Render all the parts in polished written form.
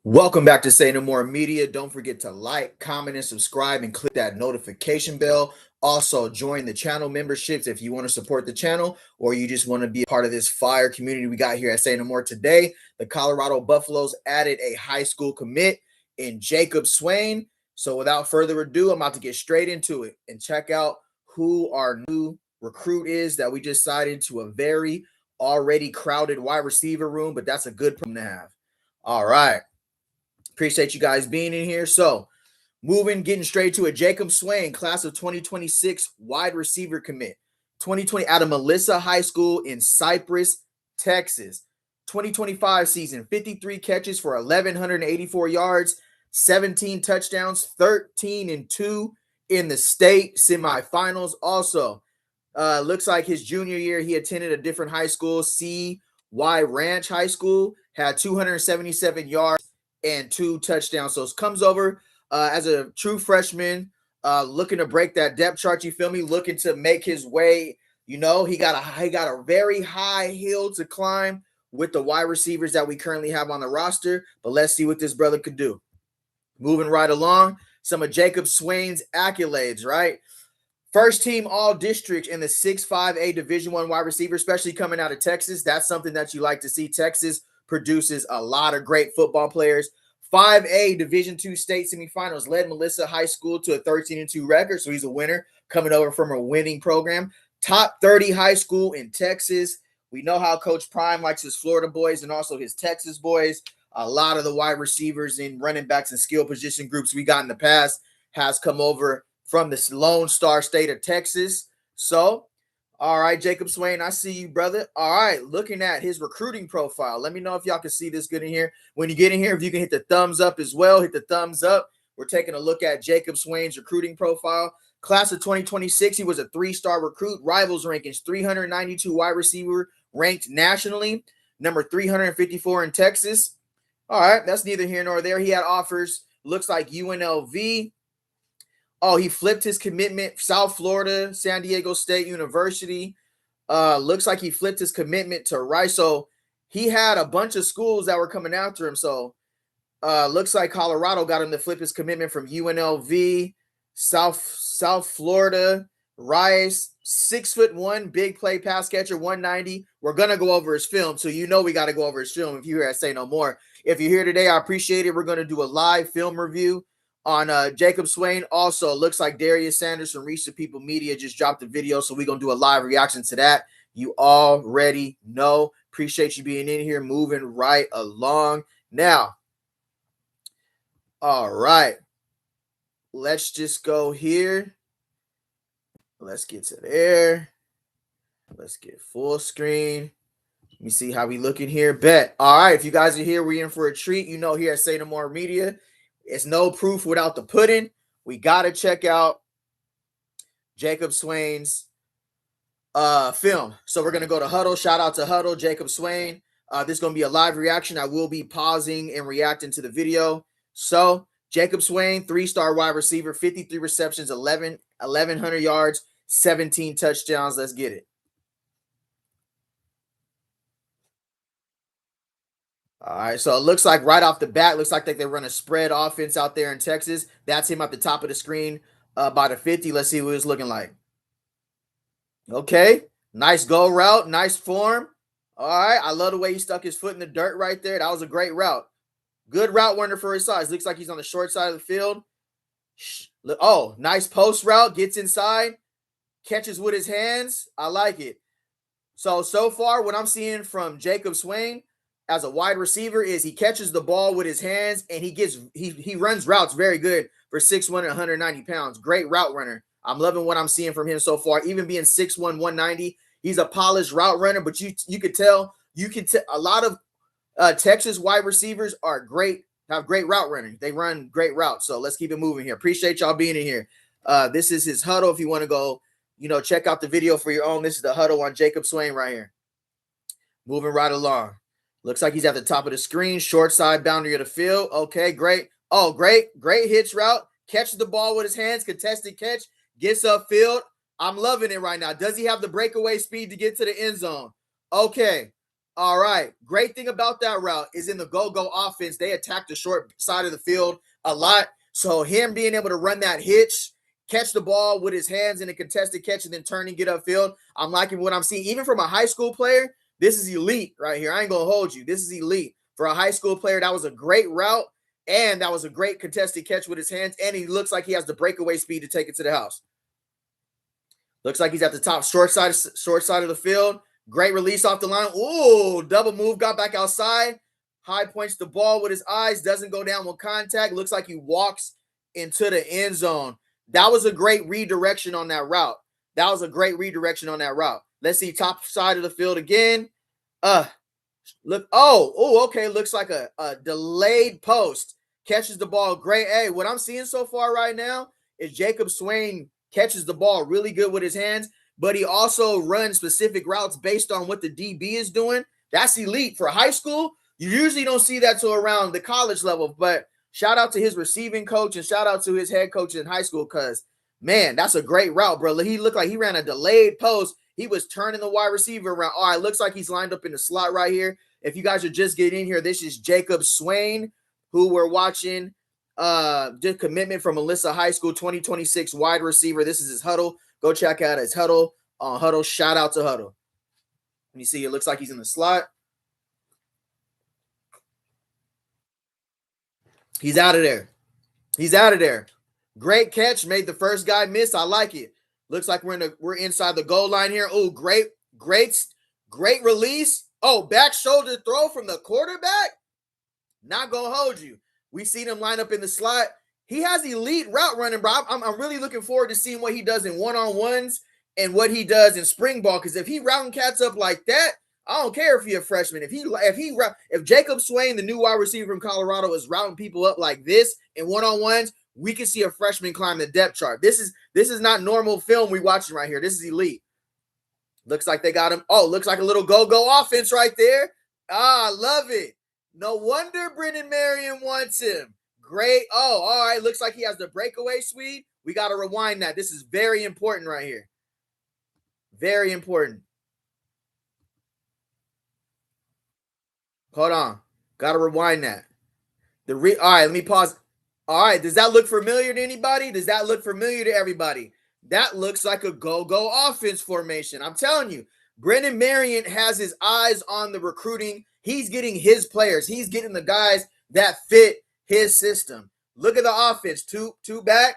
Welcome back to Say No More Media. Don't forget to like, comment, and subscribe and click that notification bell. Also, join the channel memberships if you want to support the channel or you just want to be a part of this fire community we got here at Say No More. Today, the Colorado Buffaloes added a high school commit in Jacob Swain. So without further ado, I'm about to get straight into it and check out who our new recruit is that we just signed into a very already crowded wide receiver room, but that's a good problem to have. All right. Appreciate you guys being in here. So, getting straight to it. Jacob Swain, class of 2026, wide receiver commit. 2020 out of Melissa High School in Cypress, Texas. 2025 season, 53 catches for 1,184 yards, 17 touchdowns, 13-2 in the state semifinals. Also, looks like his junior year, he attended a different high school, CY Ranch High School, had 277 yards and 2 touchdowns. So it comes over as a true freshman, looking to break that depth chart. You feel me? Looking to make his way. You know, he got a very high hill to climb with the wide receivers that we currently have on the roster. But let's see what this brother could do. Moving right along, some of Jacob Swain's accolades, right? First team all district in the 6'5" Division I wide receiver, especially coming out of Texas. That's something that you like to see. Texas produces a lot of great football players. 5A Division II state semifinals, led Melissa High School to a 13-2 record. So he's a winner coming over from a winning program. Top 30 high school in Texas. We know how Coach Prime likes his Florida boys and also his Texas boys. A lot of the wide receivers and running backs and skill position groups we got in the past has come over from this Lone Star state of Texas. So, all right, Jacob Swain, I see you, brother. All right, looking at his recruiting profile. Let me know if y'all can see this good in here. When you get in here, if you can hit the thumbs up as well, hit the thumbs up. We're taking a look at Jacob Swain's recruiting profile. Class of 2026, he was a 3-star recruit. Rivals rankings, 392 wide receiver, ranked nationally, number 354 in Texas. All right, that's neither here nor there. He had offers, looks like UNLV. Oh, he flipped his commitment. South Florida, San Diego State University. Looks like he flipped his commitment to Rice. So he had a bunch of schools that were coming after him. So looks like Colorado got him to flip his commitment from UNLV, South Florida, Rice, 6'1", big play pass catcher, 190. We're gonna go over his film, so you know we got to go over his film. If you're here at Say No More, if you're here today, I appreciate it. We're gonna do a live film review on Jacob Swain. Also, looks like Darius Sanders from Reach the People Media just dropped a video, so we're going to do a live reaction to that. You already know. Appreciate you being in here, moving right along. Now, all right, let's just go here. Let's get to there. Let's get full screen. Let me see how we looking here. Bet. All right, if you guys are here, we're in for a treat. You know, here at Say No More Media, it's no proof without the pudding. We got to check out Jacob Swain's film. So we're going to go to Huddle. Shout out to Huddle, Jacob Swain. This is going to be a live reaction. I will be pausing and reacting to the video. So Jacob Swain, 3-star wide receiver, 53 receptions, 1,100 yards, 17 touchdowns. Let's get it. All right, so it looks like right off the bat, looks like they run a spread offense out there in Texas. That's him at the top of the screen by the 50. Let's see what it's looking like. Okay, nice go route, nice form. All right, I love the way he stuck his foot in the dirt right there. That was a great route. Good route runner for his size. Looks like he's on the short side of the field. Oh, nice post route, gets inside, catches with his hands. I like it. So far, what I'm seeing from Jacob Swain as a wide receiver is he catches the ball with his hands and he runs routes very good for 6'1" and 190 pounds. Great route runner. I'm loving what I'm seeing from him so far. Even being 6'1", 190, he's a polished route runner, but you could tell a lot of Texas wide receivers are great, have great route running. They run great routes. So let's keep it moving here. Appreciate y'all being in here. This is his huddle. If you want to go, check out the video for your own. This is the huddle on Jacob Swain right here. Moving right along. Looks like he's at the top of the screen, short side boundary of the field. Okay, great. Oh, great hitch route. Catches the ball with his hands, contested catch, gets upfield. I'm loving it right now. Does he have the breakaway speed to get to the end zone? Okay. All right. Great thing about that route is in the go-go offense, they attack the short side of the field a lot. So him being able to run that hitch, catch the ball with his hands in a contested catch, and then turn and get upfield, I'm liking what I'm seeing. Even from a high school player, this is elite right here. I ain't going to hold you. This is elite. For a high school player, that was a great route, and that was a great contested catch with his hands, and he looks like he has the breakaway speed to take it to the house. Looks like he's at the top short side of the field. Great release off the line. Ooh, double move, got back outside. High points the ball with his eyes, doesn't go down with contact. Looks like he walks into the end zone. That was a great redirection on that route. Let's see, top side of the field again. Look, okay. Looks like a delayed post. Catches the ball great. Hey, what I'm seeing so far right now is Jacob Swain catches the ball really good with his hands, but he also runs specific routes based on what the DB is doing. That's elite. For high school, you usually don't see that till around the college level, but shout out to his receiving coach and shout out to his head coach in high school because, man, that's a great route, bro. He looked like he ran a delayed post. He was turning the wide receiver around. All right, looks like he's lined up in the slot right here. If you guys are just getting in here, this is Jacob Swain, who we're watching. Did commitment from Melissa High School, 2026 wide receiver. This is his huddle. Go check out his huddle. Huddle. Shout out to Huddle. Let me see. It looks like he's in the slot. He's out of there. Great catch. Made the first guy miss. I like it. Looks like we're inside the goal line here. Oh, great release. Oh, back shoulder throw from the quarterback. Not gonna hold you. We seen him line up in the slot. He has elite route running, bro. I'm really looking forward to seeing what he does in one-on-ones and what he does in spring ball. Because if he routing cats up like that, I don't care if he's a freshman. If Jacob Swain, the new wide receiver from Colorado, is routing people up like this in one-on-ones, we can see a freshman climb the depth chart. This is not normal film we watching right here. This is elite. Looks like they got him. Oh, looks like a little go-go offense right there. I love it. No wonder Brennan Marion wants him. Great. Oh, all right. Looks like he has the breakaway speed. We got to rewind that. This is very important right here. Very important. Hold on. Got to rewind that. All right, let me pause. All right. Does that look familiar to anybody? Does that look familiar to everybody? That looks like a go-go offense formation. I'm telling you, Brennan Marion has his eyes on the recruiting. He's getting his players. He's getting the guys that fit his system. Look at the offense. Two back,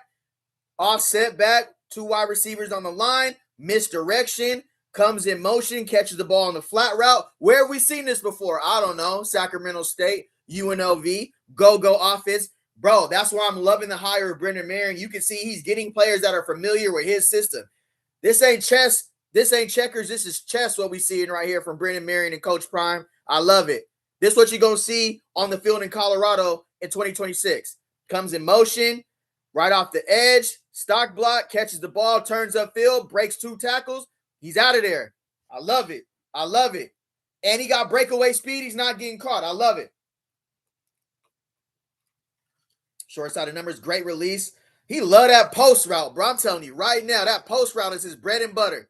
offset back, two wide receivers on the line, misdirection, comes in motion, catches the ball on the flat route. Where have we seen this before? I don't know. Sacramento State, UNLV, go-go offense. Bro, that's why I'm loving the hire of Brennan Marion. You can see he's getting players that are familiar with his system. This ain't chess. This ain't checkers. This is chess, what we seeing right here from Brennan Marion and Coach Prime. I love it. This is what you're going to see on the field in Colorado in 2026. Comes in motion, right off the edge, stock block, catches the ball, turns upfield, breaks two tackles. He's out of there. I love it. And he got breakaway speed. He's not getting caught. I love it. Short side of numbers, great release. He loved that post route, bro. I'm telling you right now, that post route is his bread and butter.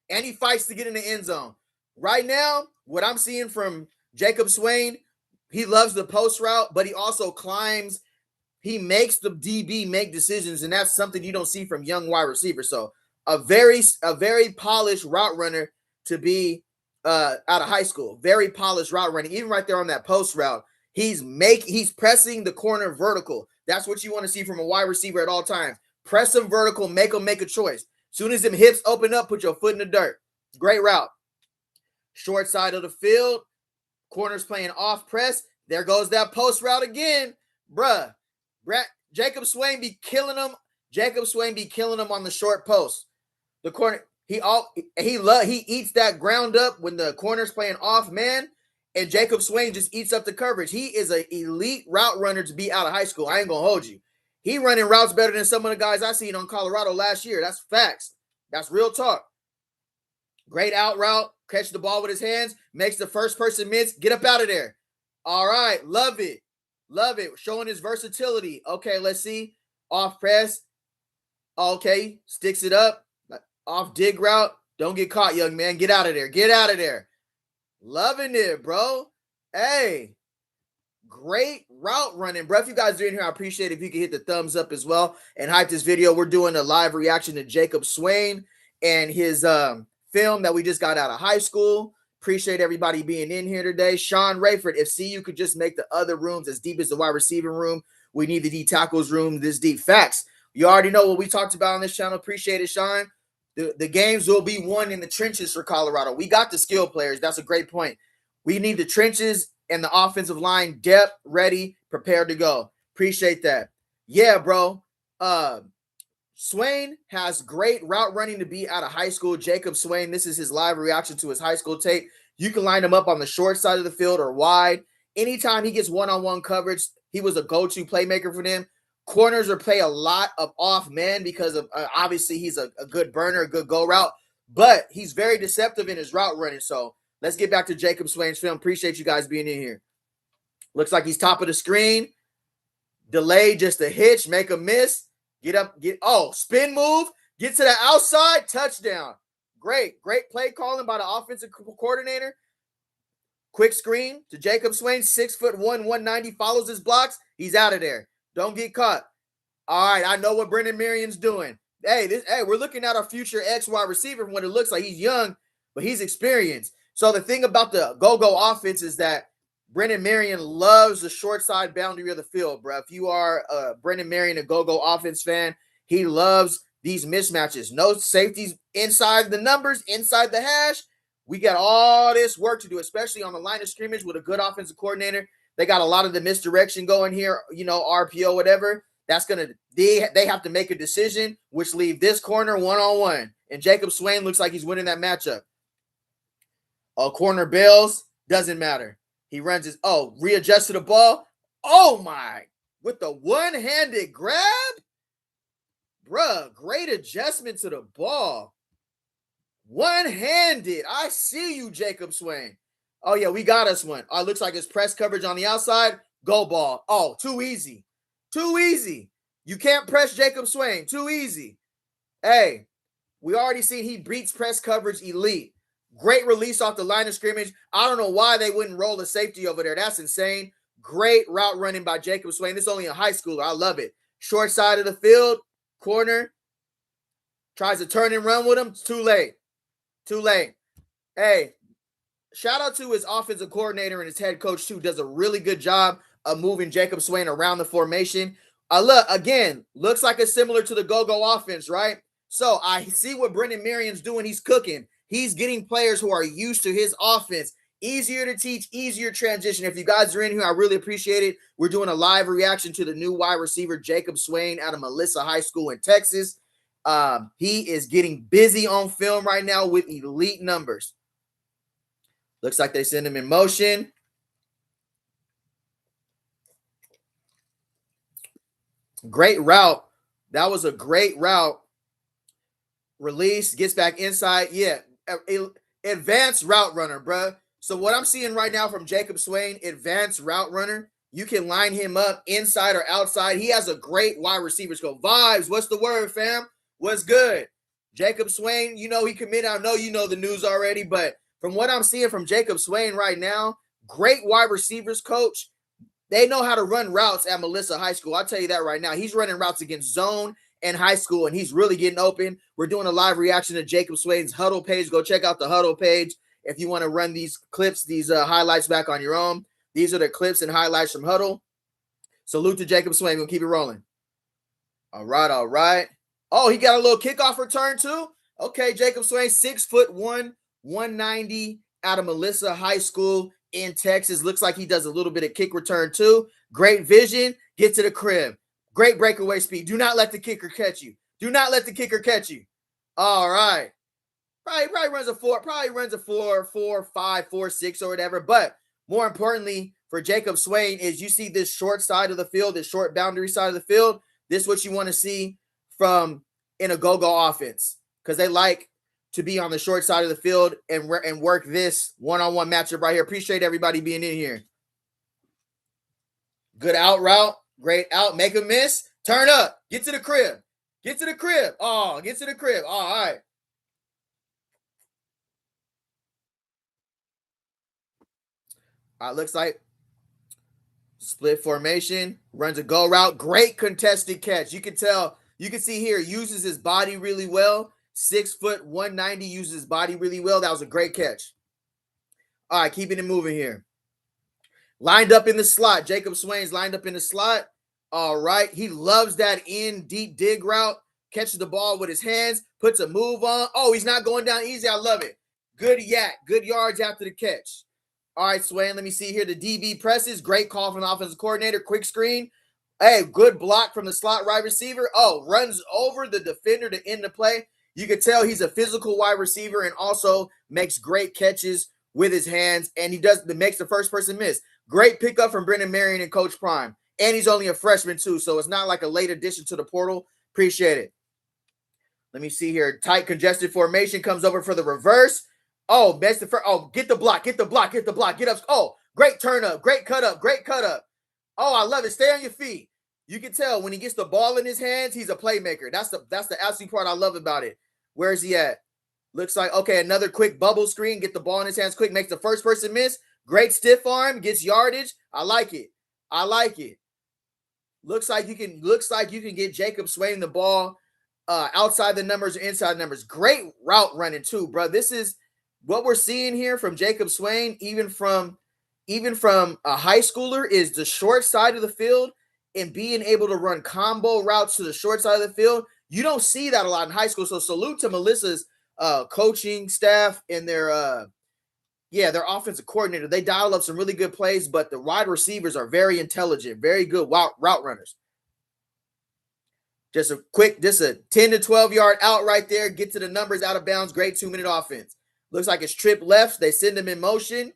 And he fights to get in the end zone. Right now, what I'm seeing from Jacob Swain, he loves the post route, but he also climbs. He makes the DB make decisions, and that's something you don't see from young wide receivers. So a very polished route runner to be out of high school. Very polished route running. Even right there on that post route, he's pressing the corner vertical. That's what you want to see from a wide receiver at all times. Press them vertical, make them make a choice. Soon as them hips open up, put your foot in the dirt. Great route. Short side of the field. Corners playing off press. There goes that post route again. Bruh. Jacob Swain be killing him. On the short post. The corner, he eats that ground up when the corner's playing off man. And Jacob Swain just eats up the coverage. He is an elite route runner to be out of high school. I ain't going to hold you. He running routes better than some of the guys I seen on Colorado last year. That's facts. That's real talk. Great out route. Catch the ball with his hands. Makes the first person miss. Get up out of there. All right. Love it. Showing his versatility. Okay, let's see. Off press. Okay. Sticks it up. Off dig route. Don't get caught, young man. Get out of there. Loving it, bro. Hey, great route running, bro. If you guys are in here, I appreciate it if you can hit the thumbs up as well and hype this video. We're doing a live reaction to Jacob Swain and his film that we just got out of high school. Appreciate everybody being in here today. Sean Rayford, if CU could just make the other rooms as deep as the wide receiving room, we need the D tackles room this deep. Facts. You already know what we talked about on this channel. Appreciate it, Sean. The games will be won in the trenches for Colorado. We got the skill players. That's a great point. We need the trenches and the offensive line depth ready, prepared to go. Appreciate that. Yeah, bro. Swain has great route running to be out of high school. Jacob Swain, this is his live reaction to his high school tape. You can line him up on the short side of the field or wide. Anytime he gets one-on-one coverage, he was a go-to playmaker for them. Corners are play a lot of off man because of obviously he's a good burner, a good go route, but he's very deceptive in his route running. So let's get back to Jacob Swain's film. Appreciate you guys being in here. Looks like he's top of the screen. Delay, just a hitch, make a miss. Get up, spin move. Get to the outside, touchdown. Great play calling by the offensive coordinator. Quick screen to Jacob Swain, 6'1", 190, follows his blocks. He's out of there. Don't get caught. All right, I know what Brendan Marion's doing. Hey, we're looking at our future X wide receiver from what it looks like. He's young, but he's experienced. So the thing about the go-go offense is that Brendan Marion loves the short side boundary of the field, bro. If you are a Brendan Marion, a go-go offense fan, he loves these mismatches. No safeties inside the numbers, inside the hash. We got all this work to do, especially on the line of scrimmage with a good offensive coordinator. They got a lot of the misdirection going here, RPO, whatever. That's going to they have to make a decision, which leave this corner one-on-one. And Jacob Swain looks like he's winning that matchup. Corner bails, doesn't matter. He runs his, readjusts to the ball. Oh, my. With the one-handed grab. Bruh, great adjustment to the ball. One-handed. I see you, Jacob Swain. Oh, yeah, we got us one. Oh, it looks like it's press coverage on the outside. Go ball. Oh, too easy. Too easy. You can't press Jacob Swain. Too easy. Hey, we already seen he beats press coverage elite. Great release off the line of scrimmage. I don't know why they wouldn't roll the safety over there. That's insane. Great route running by Jacob Swain. This is only a high schooler. I love it. Short side of the field. Corner. Tries to turn and run with him. It's too late. Too late. Hey, shout out to his offensive coordinator and his head coach, too. Does a really good job of moving Jacob Swain around the formation. Look, again, looks like it's similar to the go-go offense, right? So I see what Brendan Marion's doing. He's cooking. He's getting players who are used to his offense. Easier to teach, easier transition. If you guys are in here, I really appreciate it. We're doing a live reaction to the new wide receiver, Jacob Swain, out of Melissa High School in Texas. He is getting busy on film right now with elite numbers. Looks like they send him in motion. Great route. That was a great route. Release, gets back inside. Yeah, advanced route runner, bro. So what I'm seeing right now from Jacob Swain, advanced route runner, you can line him up inside or outside. He has a great wide receiver skill. Vibes, what's the word, fam? What's good? Jacob Swain, he committed. I know you know the news already, but from what I'm seeing from Jacob Swain right now, great wide receivers coach. They know how to run routes at Melissa High School. I'll tell you that right now. He's running routes against zone and high school, and he's really getting open. We're doing a live reaction to Jacob Swain's Huddle page. Go check out the Huddle page if you want to run these clips, these highlights back on your own. These are the clips and highlights from Huddle. Salute to Jacob Swain. We'll keep it rolling. All right, all right. Oh, he got a little kickoff return too? Okay, Jacob Swain, 6'1", 190 out of Melissa High School in Texas. Looks like he does a little bit of kick return too. Great vision. Get to the crib. Great breakaway speed. Do not let the kicker catch you. Do not let the kicker catch you. All right. Probably runs a 4, 5, 4, 6 or whatever. But more importantly for Jacob Swain is you see this short side of the field, this short boundary side of the field. This is what you want to see from in a go-go offense because they like to be on the short side of the field and work this one-on-one matchup right here. Appreciate everybody being in here. Good out route. Great out. Make a miss. Turn up. Get to the crib. Get to the crib. Oh, get to the crib. All right. Looks like split formation, runs a go route. Great contested catch. You can tell, you can see here, uses his body really well. 6 foot 190, uses his body really well. That was a great catch. All right, keeping it moving here. Lined up in the slot. Jacob Swain's lined up in the slot. All right. He loves that in deep dig route. Catches the ball with his hands. Puts a move on. Oh, he's not going down easy. I love it. Good yak. Good yards after the catch. All right, Swain. Let me see here. The DB presses. Great call from the offensive coordinator. Quick screen. Hey, good block from the slot wide receiver. Oh, runs over the defender to end the play. You can tell he's a physical wide receiver and also makes great catches with his hands. And he makes the first person miss. Great pickup from Brendan Marion and Coach Prime. And he's only a freshman, too, so it's not like a late addition to the portal. Appreciate it. Let me see here. Tight, congested formation comes over for the reverse. Oh, that's the first. Oh, get the block, get the block, get the block, get up. Oh, great turn up, great cut up, great cut up. Oh, I love it. Stay on your feet. You can tell when he gets the ball in his hands, he's a playmaker. That's the absolute part I love about it. Where is he at? Looks like, okay, another quick bubble screen. Get the ball in his hands quick. Makes the first person miss. Great stiff arm, gets yardage. I like it. I like it. Looks like you can get Jacob Swain the ball outside the numbers or inside numbers. Great route running too, bro. This is what we're seeing here from Jacob Swain, even from a high schooler, is the short side of the field and being able to run combo routes to the short side of the field. You don't see that a lot in high school. So salute to Melissa's coaching staff and their offensive coordinator. They dial up some really good plays, but the wide receivers are very intelligent, very good route runners. Just a 10 to 12 yard out right there. Get to the numbers, out of bounds. Great 2-minute offense. Looks like it's trip left. They send him in motion.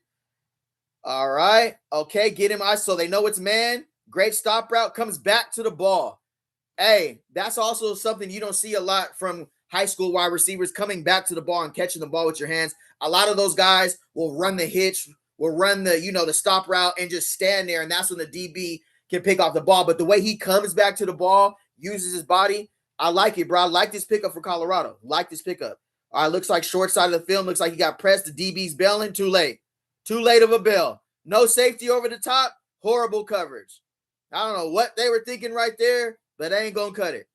All right. Okay, get him out so they know it's man. Great stop route. Comes back to the ball. Hey, that's also something you don't see a lot from high school wide receivers, coming back to the ball and catching the ball with your hands. A lot of those guys will run the hitch, will run the stop route and just stand there, and that's when the DB can pick off the ball. But the way he comes back to the ball, uses his body, I like it, bro. I like this pickup for Colorado. Like this pickup. All right, looks like short side of the film. Looks like he got pressed. The DB's bailing. Too late. Too late of a bail. No safety over the top. Horrible coverage. I don't know what they were thinking right there, but they ain't going to cut it.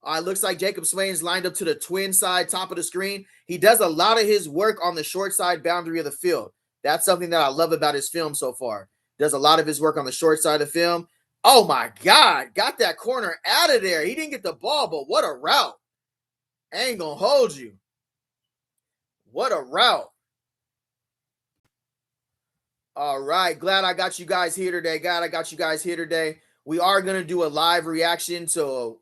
All right, looks like Jacob Swain's lined up to the twin side, top of the screen. He does a lot of his work on the short side boundary of the field. That's something that I love about his film so far. Does a lot of his work on the short side of the film. Oh, my God. Got that corner out of there. He didn't get the ball, but what a route. I ain't going to hold you. What a route. All right. Glad I got you guys here today. We are going to do a live reaction to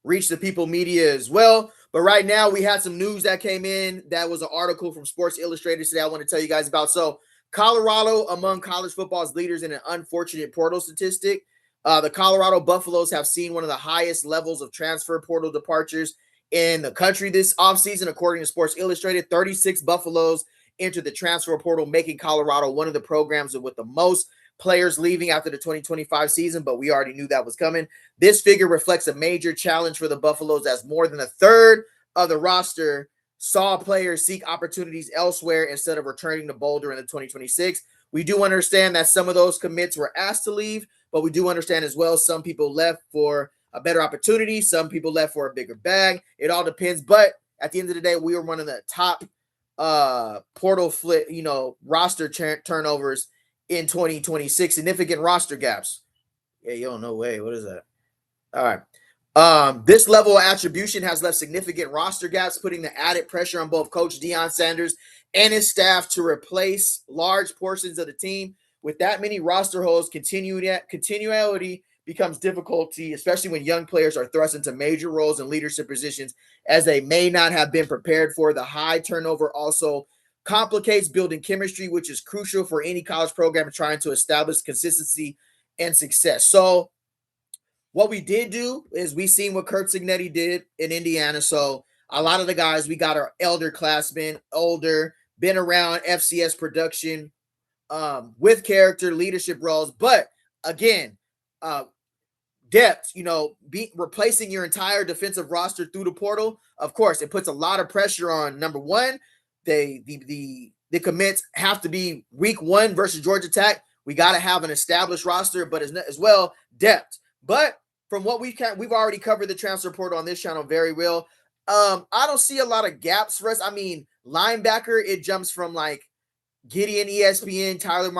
Reach the People Media as well. But right now, we had some news that came in. That was an article from Sports Illustrated today I want to tell you guys about. So, Colorado among college football's leaders in an unfortunate portal statistic. The Colorado Buffaloes have seen one of the highest levels of transfer portal departures in the country this offseason, according to Sports Illustrated. 36 Buffaloes entered the transfer portal, making Colorado one of the programs with the most players leaving after the 2025 season, but we already knew that was coming. This figure reflects a major challenge for the Buffaloes, as more than a third of the roster saw players seek opportunities elsewhere instead of returning to Boulder in the 2026. We do understand that some of those commits were asked to leave, but we do understand as well some people left for a better opportunity. Some people left for a bigger bag. It all depends, but at the end of the day, we were one of the top portal flip, roster turnovers in 2026, significant roster gaps. Yeah, yo, no way. What is that? All right. This level of attribution has left significant roster gaps, putting the added pressure on both Coach Deion Sanders and his staff to replace large portions of the team. With that many roster holes, continuity becomes difficulty, especially when young players are thrust into major roles and leadership positions as they may not have been prepared for. The high turnover also complicates building chemistry, which is crucial for any college program trying to establish consistency and success. So what we did do is we seen what Kurt Signetti did in Indiana. So a lot of the guys, we got our elder classmen, older, been around FCS production with character, leadership roles. But again, depth, replacing your entire defensive roster through the portal, of course, it puts a lot of pressure on, number one, the the commits have to be week 1 versus Georgia Tech. We got to have an established roster, but as well depth. But from what we've already covered the transfer portal on this channel very well. I don't see a lot of gaps for us. I mean, linebacker, it jumps from like Gideon ESPN, Tyler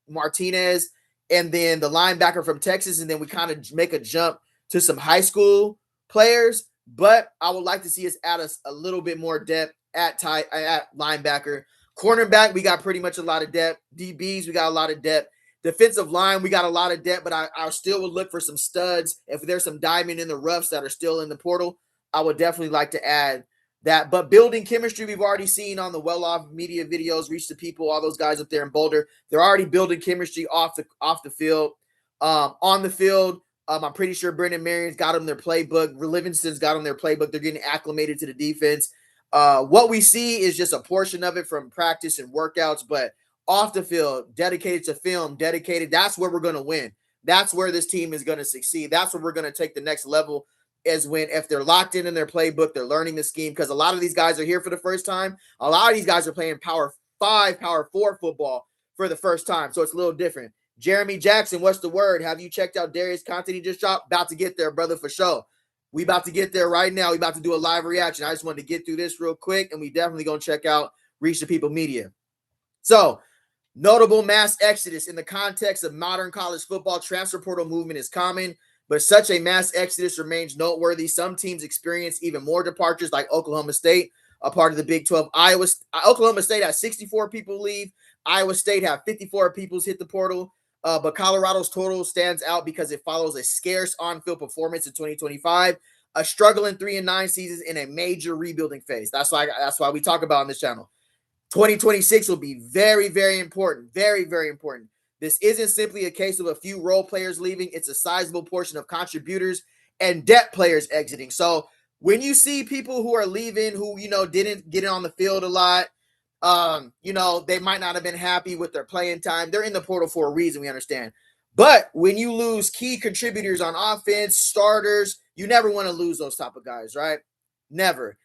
Martinez, and then the linebacker from Texas, and then we kind of make a jump to some high school players. But I would like to see us add a little bit more depth at linebacker. Cornerback, we got pretty much a lot of depth. DBs, we got a lot of depth. Defensive line, we got a lot of depth, but I still would look for some studs. If there's some diamond in the roughs that are still in the portal, I would definitely like to add that. But building chemistry, we've already seen on the well-off media videos, Reach the People, all those guys up there in Boulder. They're already building chemistry off the field. On the field, I'm pretty sure Brendan Marion's got them their playbook. Livingston's got them their playbook. They're getting acclimated to the defense. What we see is just a portion of it from practice and workouts, but off the field, dedicated to film, that's where we're going to win. That's where this team is going to succeed. That's where we're going to take the next level, is when if they're locked in their playbook, they're learning the scheme, because a lot of these guys are here for the first time. A lot of these guys are playing Power 5, Power 4 football for the first time, so it's a little different. Jeremy Jackson, what's the word? Have you checked out Darius' content he just dropped? About to get there, brother, for sure. We about to get there right now. We about to do a live reaction. I just wanted to get through this real quick, and we definitely going to check out Reach the People Media. So, notable mass exodus. In the context of modern college football, transfer portal movement is common, but such a mass exodus remains noteworthy. Some teams experience even more departures, like Oklahoma State, a part of the Big 12. Oklahoma State has 64 people leave. Iowa State have 54 people hit the portal. But Colorado's total stands out because it follows a scarce on-field performance in 2025, a struggling 3-9 seasons in a major rebuilding phase. That's why we talk about on this channel. 2026 will be very, very important. Very, very important. This isn't simply a case of a few role players leaving. It's a sizable portion of contributors and depth players exiting. So when you see people who are leaving, who, didn't get on the field a lot, they might not have been happy with their playing time. They're in the portal for a reason, we understand. But when you lose key contributors on offense, starters, you never want to lose those type of guys, right? Never.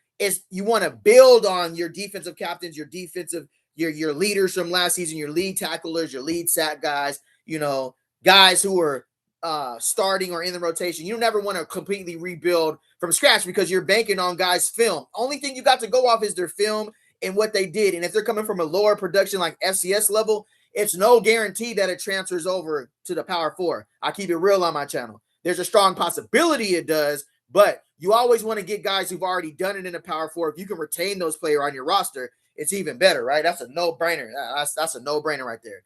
You want to build on your defensive captains, your leaders from last season, your lead tacklers, your lead sack guys, guys who are starting or in the rotation. You never want to completely rebuild from scratch because you're banking on guys' film. Only thing you got to go off is their film and what they did. And if they're coming from a lower production like FCS level, it's no guarantee that it transfers over to the Power 4. I keep it real on my channel. There's a strong possibility it does, but you always want to get guys who've already done it in the Power 4. If you can retain those players on your roster, it's even better, right? That's a no-brainer. That's a no-brainer right there.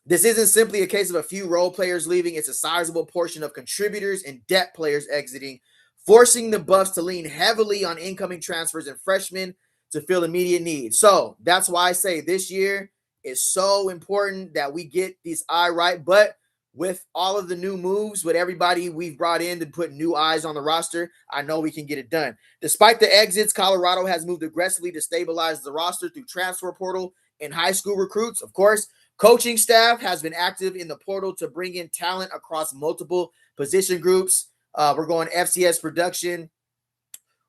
This isn't simply a case of a few role players leaving. It's a sizable portion of contributors and depth players exiting, forcing the Buffs to lean heavily on incoming transfers and freshmen to fill immediate needs. So that's why I say this year is so important that we get these eyes right. But with all of the new moves, with everybody we've brought in to put new eyes on the roster, I know we can get it done. Despite the exits, Colorado has moved aggressively to stabilize the roster through transfer portal and high school recruits. Of course, coaching staff has been active in the portal to bring in talent across multiple position groups. We're going FCS production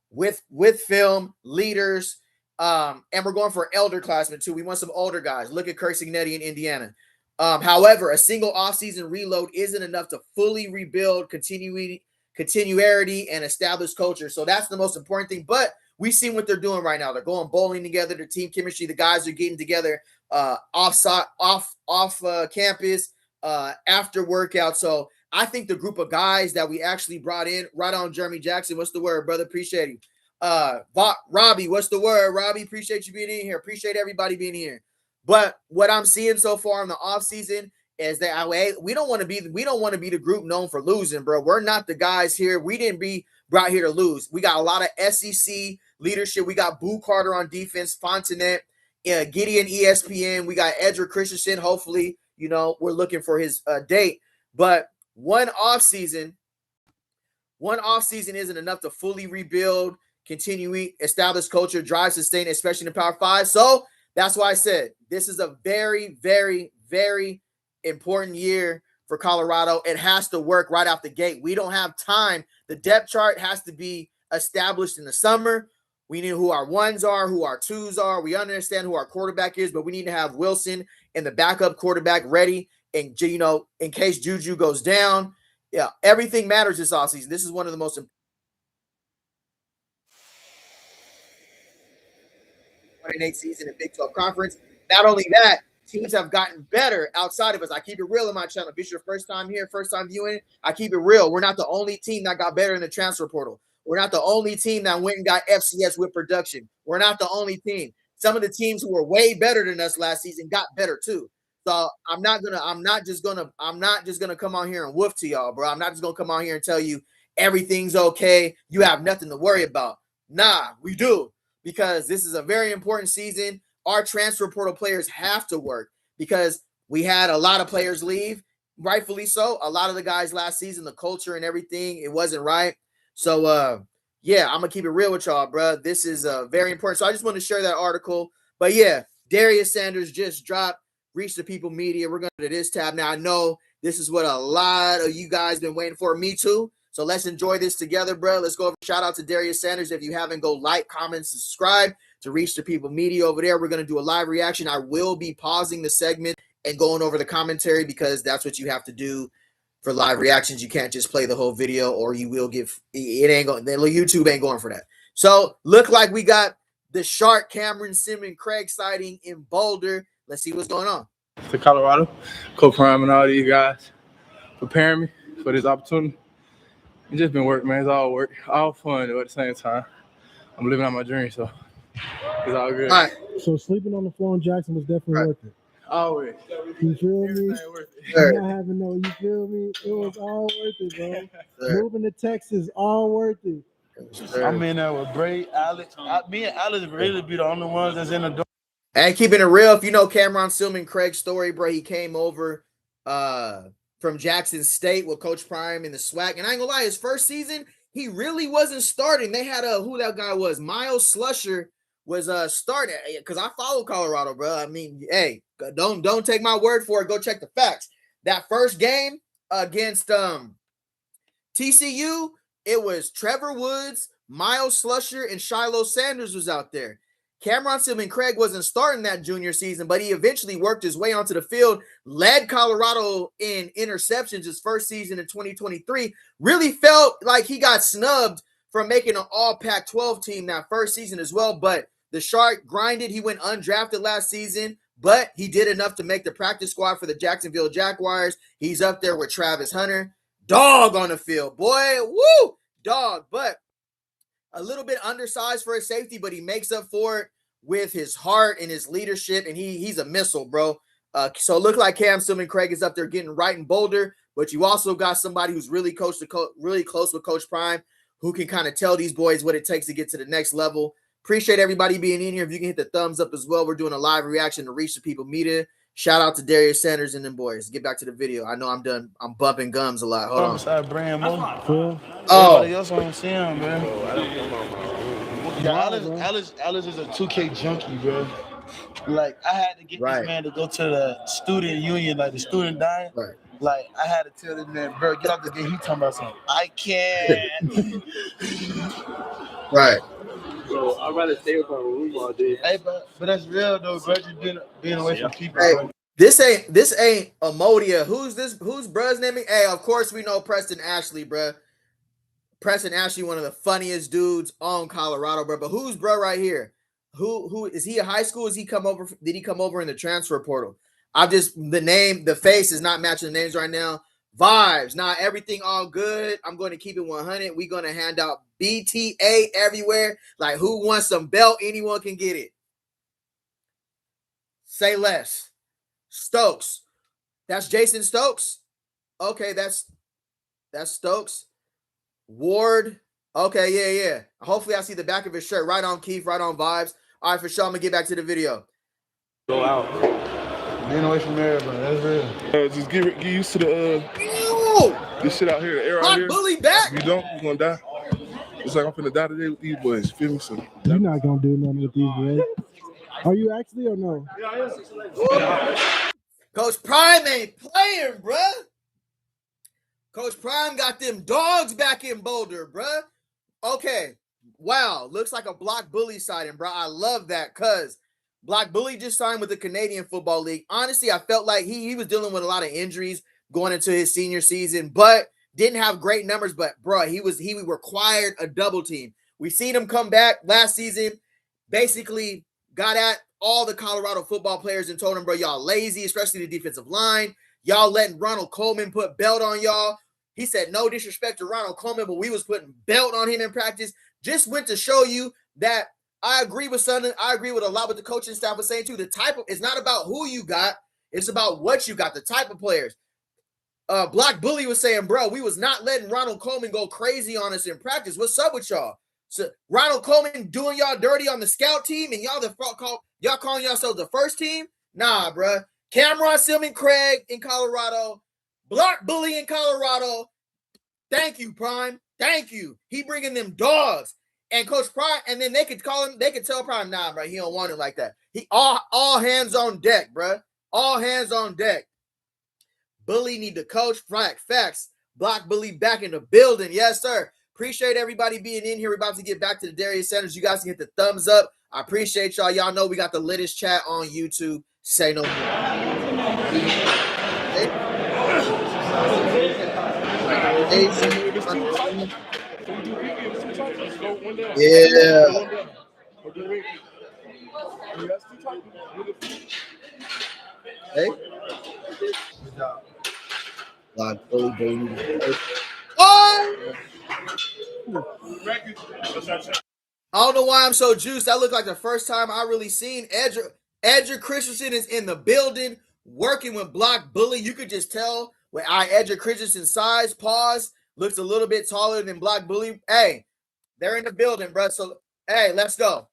with film, leaders, and we're going for elder classmen too. We want some older guys. Look at Kirk Signetti in Indiana. However, a single offseason reload isn't enough to fully rebuild continuity and establish culture. So that's the most important thing. But we've seen what they're doing right now. They're going bowling together. Their team chemistry. The guys are getting together off campus after workout. So I think the group of guys that we actually brought in, right on, Jeremy Jackson. What's the word, brother? Appreciate you. Robbie, what's the word? Robbie, appreciate you being in here. Appreciate everybody being here. But what I'm seeing so far in the offseason is that we don't want to be the group known for losing, bro. We're not the guys here. We didn't be brought here to lose. We got a lot of SEC leadership. We got Boo Carter on defense, Fontenette, Gideon ESPN. We got Edric Christensen. Hopefully, we're looking for his date. But one offseason isn't enough to fully rebuild, continue, establish culture, drive, sustain, especially in the Power 5. So that's why I said this is a very, very, very important year for Colorado. It has to work right out the gate. We don't have time. The depth chart has to be established in the summer. We need who our ones are, who our twos are. We understand who our quarterback is, but we need to have Wilson and the backup quarterback ready. And, in case Juju goes down, yeah, everything matters this offseason. This is one of the most important season in Big 12 Conference. Not only that, teams have gotten better outside of us. I keep it real in my channel. If it's your first time here, first time viewing, I keep it real. We're not the only team that got better in the transfer portal. We're not the only team that went and got FCS with production. We're not the only team. Some of the teams who were way better than us last season got better too. So I'm not just gonna come on here and woof to y'all, bro. I'm not just gonna come on here and tell you everything's okay. You have nothing to worry about. Nah, we do, because this is a very important season. Our transfer portal players have to work because we had a lot of players leave, rightfully so. A lot of the guys last season, the culture and everything, it wasn't right. So, yeah, I'm going to keep it real with y'all, bro. This is very important. So I just want to share that article. But, yeah, Darius Sanders just dropped Reach the People Media. We're going to this tab. Now, I know this is what a lot of you guys been waiting for. Me too. So let's enjoy this together, bro. Let's go over. Shout out to Darius Sanders. If you haven't, go like, comment, subscribe to Reach the People Media over there. We're going to do a live reaction. I will be pausing the segment and going over the commentary because that's what you have to do for live reactions. You can't just play the whole video or you will get it. Ain't going. YouTube ain't going for that. So look like we got the shark Cameron Simmons Craig sighting in Boulder. Let's see what's going on. To Colorado, Coach Prime and all these guys preparing me for this opportunity. It's just been work, man. It's all work, all fun, though, at the same time. I'm living out my dream, so it's all good. All right. So sleeping on the floor in Jackson was definitely worth it. Always. You feel me? Sure. Not having no, you feel me? It was all worth it, bro. Sure. Moving to Texas, all worth it. Sure. I'm in there with Bray, Alex. Me and Alex really be the only ones that's in the door. And keeping it real, if you know Cameron Simmons Craig's story, bro, he came over from Jackson State with Coach Prime in the SWAC. And I ain't gonna lie, his first season, he really wasn't starting. They had who that guy was, Miles Slusher was starting, because I follow Colorado, bro. I mean, hey, don't take my word for it. Go check the facts. That first game against TCU, it was Trevor Woods, Miles Slusher, and Shiloh Sanders was out there. Cameron Simmons Craig wasn't starting that junior season, but he eventually worked his way onto the field, led Colorado in interceptions his first season in 2023. Really felt like he got snubbed from making an all Pac-12 team that first season as well, but the Shark grinded. He went undrafted last season, but he did enough to make the practice squad for the Jacksonville Jaguars. He's up there with Travis Hunter. Dog on the field, boy. Woo! Dog, but a little bit undersized for his safety, but he makes up for it with his heart and his leadership, and he's a missile, bro. So it looked like Cam Simmons Craig is up there getting right in Boulder, but you also got somebody who's really really close with Coach Prime, who can kind of tell these boys what it takes to get to the next level. Appreciate everybody being in here. If you can hit the thumbs up as well. We're doing a live reaction to Reach the People Media. Shout out to Darius Sanders and them boys. Get back to the video. I know I'm done. I'm bumping gums a lot. Hold on. Beside Brand Mo. Oh, Everybody else on him, man. Yeah, Alice is a 2K junkie, bro. Like, I had to get this man to go to the student union, like the student dying. Right. Like, I had to tell this man, bro, get off the game. He talking about something. I can't. Right. So I'd rather stay with my room all day. Hey, but that's real though, bro. Just being away from people. Hey, bro. this ain't Amodia. Who's bruh's name? Hey, of course we know Preston Ashley, bruh. Preston Ashley, one of the funniest dudes on Colorado, bro. But who's bro right here? Who is he? A high school? Did he come over in the transfer portal? The face is not matching the names right now. Vibes, not everything all good. I'm going to keep it 100. We're going to hand out BTA everywhere. Like, who wants some belt? Anyone can get it. Say less. Stokes. That's Jason Stokes. Okay, that's Stokes. Ward. Okay, yeah. Hopefully I see the back of his shirt. Right on, Keith. Right on, vibes. All right, for sure. I'm going to get back to the video. Go out. Being away from everybody, that's real. Just get used to this shit out here, the air out Hot here. bully back. If you don't, you're gonna die. It's like I'm finna die today with these boys. Feel me? So You're not gonna do nothing with these boys. Are you actually or no? Coach Prime ain't playing, bruh. Coach Prime got them dogs back in Boulder, bruh. Okay, Wow, looks like a Block Bully signing, bro. I love that because Block Bully just signed with the Canadian Football League. Honestly, I felt like he was dealing with a lot of injuries going into his senior season, but didn't have great numbers. But bro, he required a double team. We seen him come back last season, basically got at all the Colorado football players and told them, bro, y'all lazy, especially the defensive line. Y'all letting Ronald Coleman put belt on y'all. He said no disrespect to Ronald Coleman, but we was putting belt on him in practice. Just went to show you that I agree with something. I agree with a lot what the coaching staff was saying too. The type of, it's not about who you got, it's about what you got, the type of players. Block Bully was saying, bro, we was not letting Ronald Coleman go crazy on us in practice. What's up with y'all? So Ronald Coleman doing y'all dirty on the scout team, and y'all calling yourselves the first team? Nah, bro. Cameron Silman Craig in Colorado, Block Bully in Colorado. Thank you, Prime. Thank you. He bringing them dogs. And Coach Prime, and then they could tell Prime, nah, bro, he don't want it like that. He all hands on deck, bro. All hands on deck. Bully need to coach. Facts. Block Bully back in the building. Yes, sir. Appreciate everybody being in here. We're about to get back to the Darius Sanders. You guys can hit the thumbs up. I appreciate y'all. Y'all know we got the littest chat on YouTube. Say no more. Yeah. Hey. Block Bully, baby. Oh! I don't know why I'm so juiced. That looked like the first time I really seen Edger Christensen is in the building working with Block Bully. You could just tell when Edger Christensen's size, looks a little bit taller than Block Bully. Hey, they're in the building, bro. So, hey, let's go.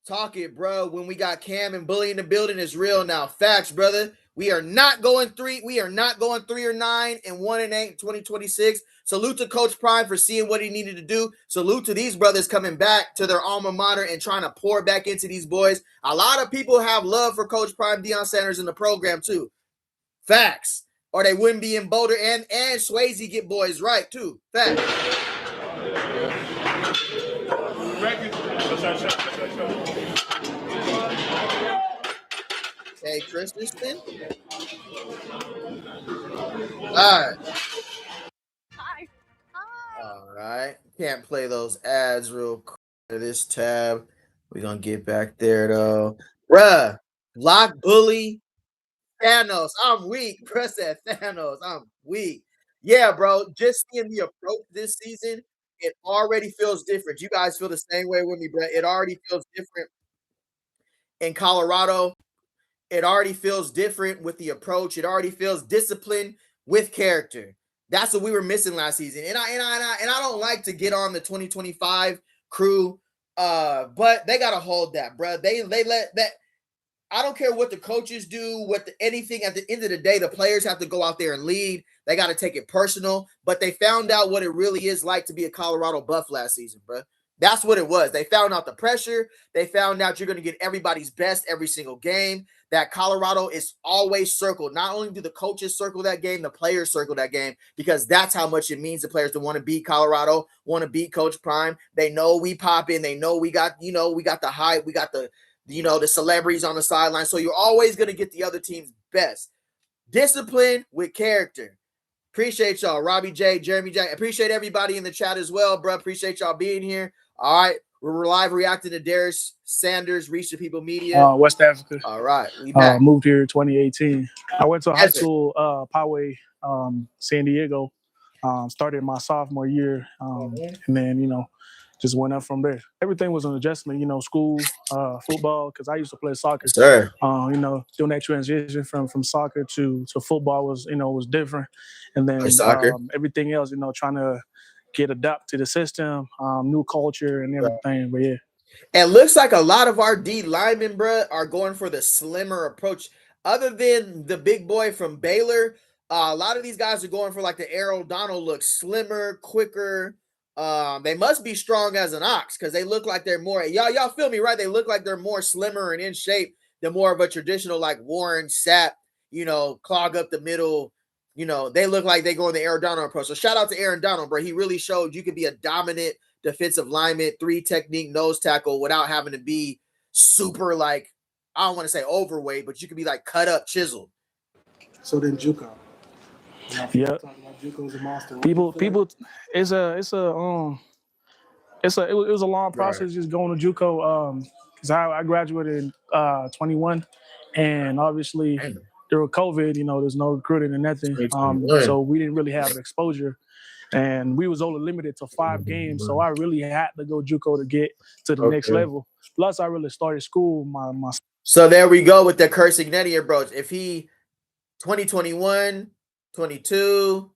Talk it, bro. When we got Cam and Bully in the building, it's real now. Facts, brother. We are not going 3 or 9 and 1 and 8 in 2026. Salute to Coach Prime for seeing what he needed to do. Salute to these brothers coming back to their alma mater and trying to pour back into these boys. A lot of people have love for Coach Prime, Deion Sanders in the program too. Facts. Or they wouldn't be in Boulder, and Swayze get boys right too. Facts. Hey, Christensen. All right. Can't play those ads real quick to this tab. We're going to get back there, though. Bruh, Block Bully, Thanos. I'm weak. Bruh said Thanos. I'm weak. Yeah, bro. Just seeing the approach this season, it already feels different. You guys feel the same way with me, bro. It already feels different in Colorado. It already feels different with the approach. It already feels disciplined with character. That's what we were missing last season. And I don't like to get on the 2025 crew, but they gotta hold that, bro. They let that. I don't care what the coaches do, anything. At the end of the day, the players have to go out there and lead. They got to take it personal. But they found out what it really is like to be a Colorado Buff last season, bro. That's what it was. They found out the pressure. They found out you're going to get everybody's best every single game. That Colorado is always circled. Not only do the coaches circle that game, the players circle that game, because that's how much it means to players to want to beat Colorado, want to beat Coach Prime. They know we pop in. They know we got the hype. We got the celebrities on the sideline. So you're always going to get the other team's best. Discipline with character. Appreciate y'all. Robbie J, Jeremy J. Appreciate everybody in the chat as well, bro. Appreciate y'all being here. All right. We're live reacting to Darius Sanders, Reach the People Media. West Africa. All right. We back. Moved here in 2018. I went to high school, Poway, San Diego. Started my sophomore year. And then, just went up from there. Everything was an adjustment, school, football, because I used to play soccer. Sure. Doing that transition from soccer to football was different. And then everything else, trying to adapt to the system, new culture and everything. But yeah. It looks like a lot of our D linemen, bro, are going for the slimmer approach. Other than the big boy from Baylor, a lot of these guys are going for like the Errol Donald look, slimmer, quicker. They must be strong as an ox because they look like they're more. Y'all feel me, right? They look like they're more slimmer and in shape than more of a traditional like Warren Sapp, clog up the middle they look like they go in the Aaron Donald approach. So shout out to Aaron Donald, bro. He really showed you could be a dominant defensive lineman, 3 technique nose tackle without having to be super like, I don't want to say overweight, but you could be like cut up, chiseled. So then JUCO. Yeah. JUCO's a monster. People, it was a long process just going to JUCO. Because I graduated in 21, and obviously there was COVID. There's no recruiting and nothing. So we didn't really have exposure, and we was only limited to 5 games. So I really had to go JUCO to get to the next level. Plus, I really started school. My So there we go with the cursing Netty approach. If he 2021, 22,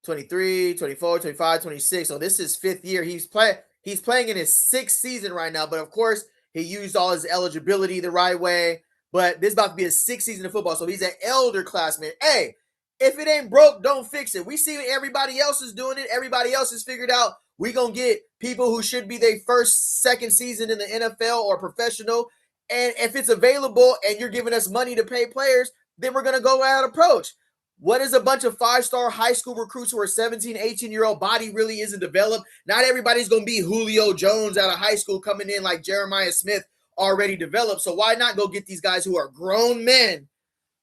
23, 24, 25, 26. So this is 5th year. He's playing in his 6th season right now. But of course, he used all his eligibility the right way. But this is about to be his 6th season of football. So he's an elder classman. Hey, if it ain't broke, don't fix it. We see everybody else is doing it. Everybody else is figured out. We're going to get people who should be their first, second season in the NFL or professional. And if it's available and you're giving us money to pay players, then we're going to go that approach. What is a bunch of 5-star high school recruits who are 17, 18-year-old body really isn't developed? Not everybody's going to be Julio Jones out of high school coming in like Jeremiah Smith already developed. So why not go get these guys who are grown men?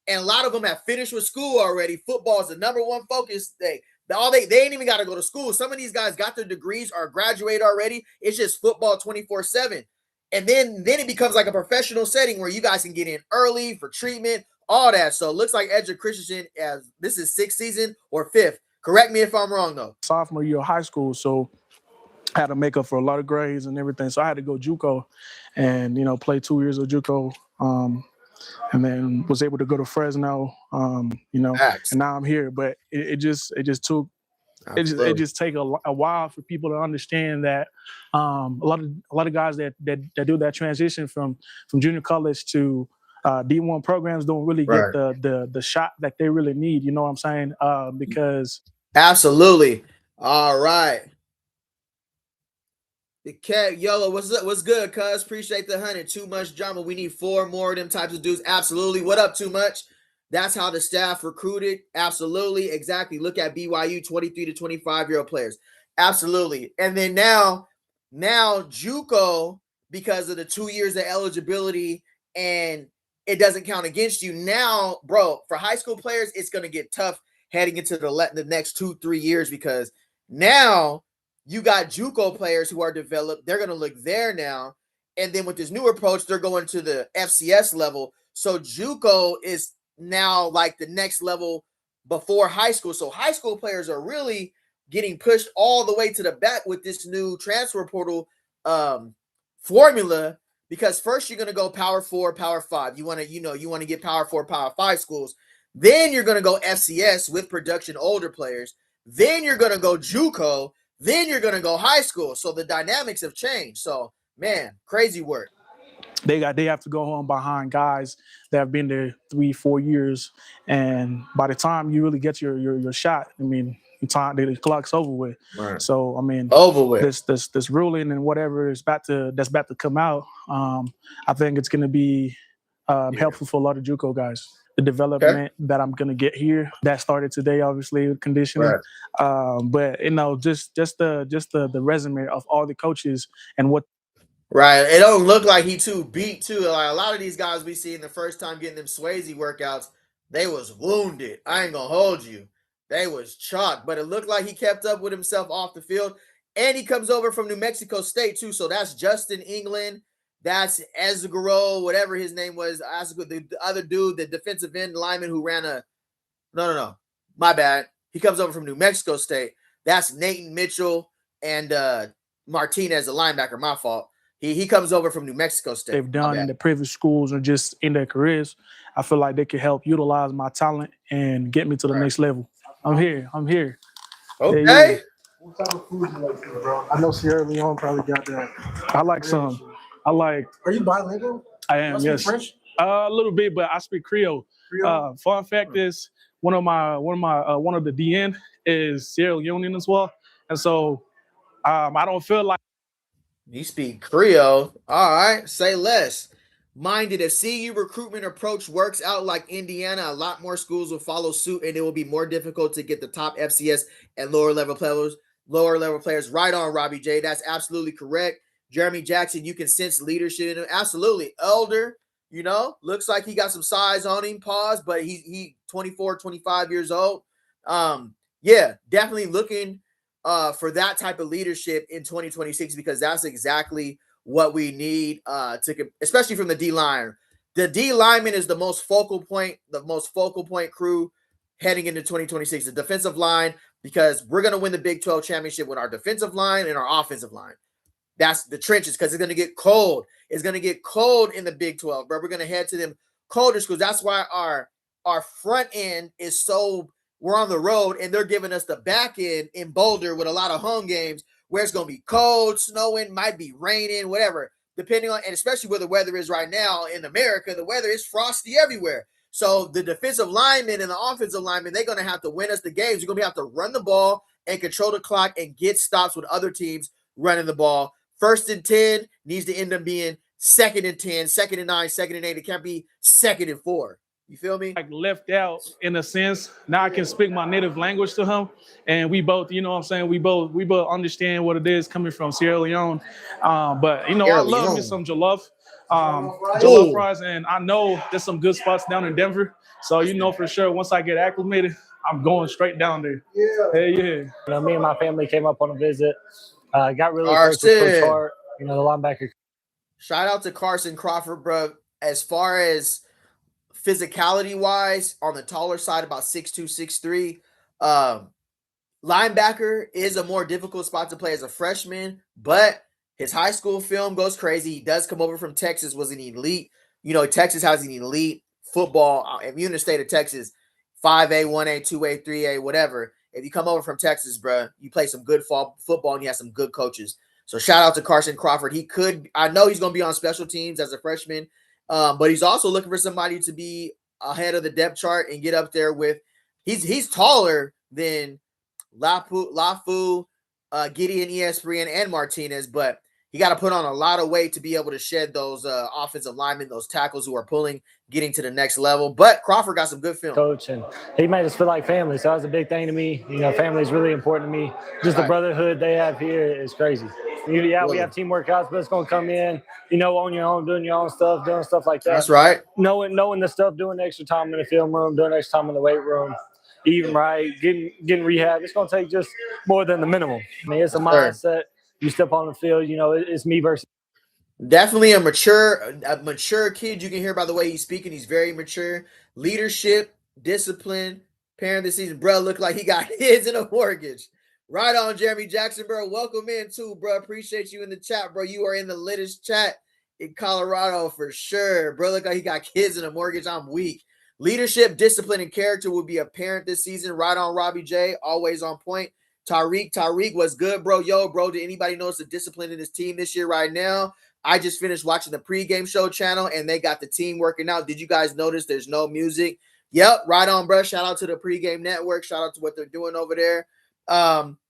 And a lot of them have finished with school already. Football is the #1 focus. They ain't even got to go to school. Some of these guys got their degrees or graduated already. It's just football 24/7. And then it becomes like a professional setting where you guys can get in early for treatment, all that. So it looks like Edgar Christensen, as this is 6th season or 5th. Correct me if I'm wrong, though. Sophomore year of high school, so I had to make up for a lot of grades and everything. So I had to go JUCO and, play 2 years of JUCO. And then was able to go to Fresno, and now I'm here. But it just took it just take a while for people to understand that a lot of guys that do that transition from junior college to D1 programs don't really get the shot that they really need. You know what I'm saying? Because absolutely. All right. The cat YOLO, what's good, cuz? Appreciate the 100. Too much drama. We need 4 more of them types of dudes. Absolutely. What up, Too Much? That's how the staff recruited. Absolutely. Exactly. Look at BYU, 23 to 25-year-old players. Absolutely. And then now JUCO, because of the 2 years of eligibility and it doesn't count against you. Now, bro, for high school players, it's going to get tough heading into the next 2-3 years because now you got JUCO players who are developed. They're going to look there now. And then with this new approach, they're going to the FCS level. So JUCO is now like the next level before high school. So high school players are really getting pushed all the way to the back with this new transfer portal formula, because first you're going to go Power 4, Power 5. You want to get Power 4, Power 5 schools. Then you're going to go FCS with production older players. Then you're going to go JUCO. Then you're going to go high school. So the dynamics have changed. So, man, crazy work. They have to go home behind guys that have been there 3-4 years. And by the time you really get your shot, I mean, the clock's over with. Right. So, I mean, over with. This ruling and whatever that's about to come out, I think it's going to be helpful for a lot of JUCO guys. The development that I'm gonna get here that started today, obviously with conditioning, but just the resume of all the coaches and what. Right, it don't look like he too beat too. Like a lot of these guys we see in the first time getting them Swayze workouts, they was wounded. I ain't gonna hold you, they was chalked. But it looked like he kept up with himself off the field, and he comes over from New Mexico State too. So that's Justin England. That's Ezgaro, whatever his name was. The other dude, the defensive end lineman who ran no. My bad. He comes over from New Mexico State. That's Nathan Mitchell and Martinez, the linebacker. My fault. He comes over from New Mexico State. They've done in the previous schools or just in their careers. I feel like they could help utilize my talent and get me to the next level. I'm here. Okay. What type of food do you like, bro? I know Sierra Leone probably got that. I like some. Are you bilingual? I am, yes. French? A little bit, but I speak Creole. Fun fact is one of the DN is Sierra Leonean as well, and so I don't feel like you speak Creole. All right, say less. minded. If CU recruitment approach works out like Indiana, a lot more schools will follow suit, and it will be more difficult to get the top FCS and lower level players. Right on, Robbie J. That's absolutely correct. Jeremy Jackson, you can sense leadership in him. Absolutely. Elder, looks like he got some size on him. Pause, but he 24, 25 years old. Yeah, definitely looking for that type of leadership in 2026, because that's exactly what we need especially from the D line. The D lineman is the most focal point crew heading into 2026. The defensive line, because we're going to win the Big 12 championship with our defensive line and our offensive line. That's the trenches, because it's going to get cold. It's going to get cold in the Big 12, bro. We're going to head to them colder schools. That's why our front end is so, we're on the road, and they're giving us the back end in Boulder with a lot of home games where it's going to be cold, snowing, might be raining, whatever, depending on, and especially where the weather is right now in America, the weather is frosty everywhere. So the defensive linemen and the offensive linemen, they're going to have to win us the games. You're going to have to run the ball and control the clock and get stops with other teams running the ball. 1st and 10 needs to end up being 2nd and 10, 2nd and 9, 2nd and 8. It can't be 2nd and 4. You feel me? Like left out in a sense. Now I can speak my native language to him, and we both, you know what I'm saying, we both understand what it is coming from Sierra Leone. But I love me some jollof. Jollof fries, and I know there's some good spots down in Denver. So for sure, once I get acclimated, I'm going straight down there. Hey, yeah. Me and my family came up on a visit. Got really close with Coach Hart, the linebacker. Shout out to Carson Crawford, bro. As far as physicality wise, on the taller side, about 6'2", 6'3". Linebacker is a more difficult spot to play as a freshman, but his high school film goes crazy. He does come over from Texas, was an elite. Texas has an elite football. If you're in the state of Texas, 5A, 1A, 2A, 3A, whatever. If you come over from Texas, bro, you play some good football and you have some good coaches. So shout out to Carson Crawford. I know he's going to be on special teams as a freshman, but he's also looking for somebody to be ahead of the depth chart and get up there with. He's taller than Lafu, Gideon, ESPN, and Martinez, but he got to put on a lot of weight to be able to shed those offensive linemen, those tackles who are pulling, getting to the next level. But Crawford got some good film. Coach, and he made us feel like family, so that was a big thing to me. Family is really important to me. Just the brotherhood they have here is crazy. We have team workouts, but it's going to come in, on your own, doing your own stuff, doing stuff like that. That's right. Knowing the stuff, doing extra time in the film room, doing extra time in the weight room, eating right, getting rehab. It's going to take just more than the minimum. It's a mindset. You step on the field, it's me versus. Definitely a mature kid. You can hear by the way he's speaking. He's very mature. Leadership, discipline, parent of the season. Bro, look like he got kids and a mortgage. Right on, Jeremy Jackson, bro. Welcome in too, bro. Appreciate you in the chat, bro. You are in the latest chat in Colorado for sure. Bro, look like he got kids and a mortgage. I'm weak. Leadership, discipline, and character will be apparent this season. Right on, Robbie J. Always on point. Tariq was good, bro. Yo, bro, did anybody notice the discipline in this team this year right now? I just finished watching the pregame show channel, and they got the team working out. Did you guys notice there's no music? Yep, right on, bro. Shout out to the pregame network. Shout out to what they're doing over there.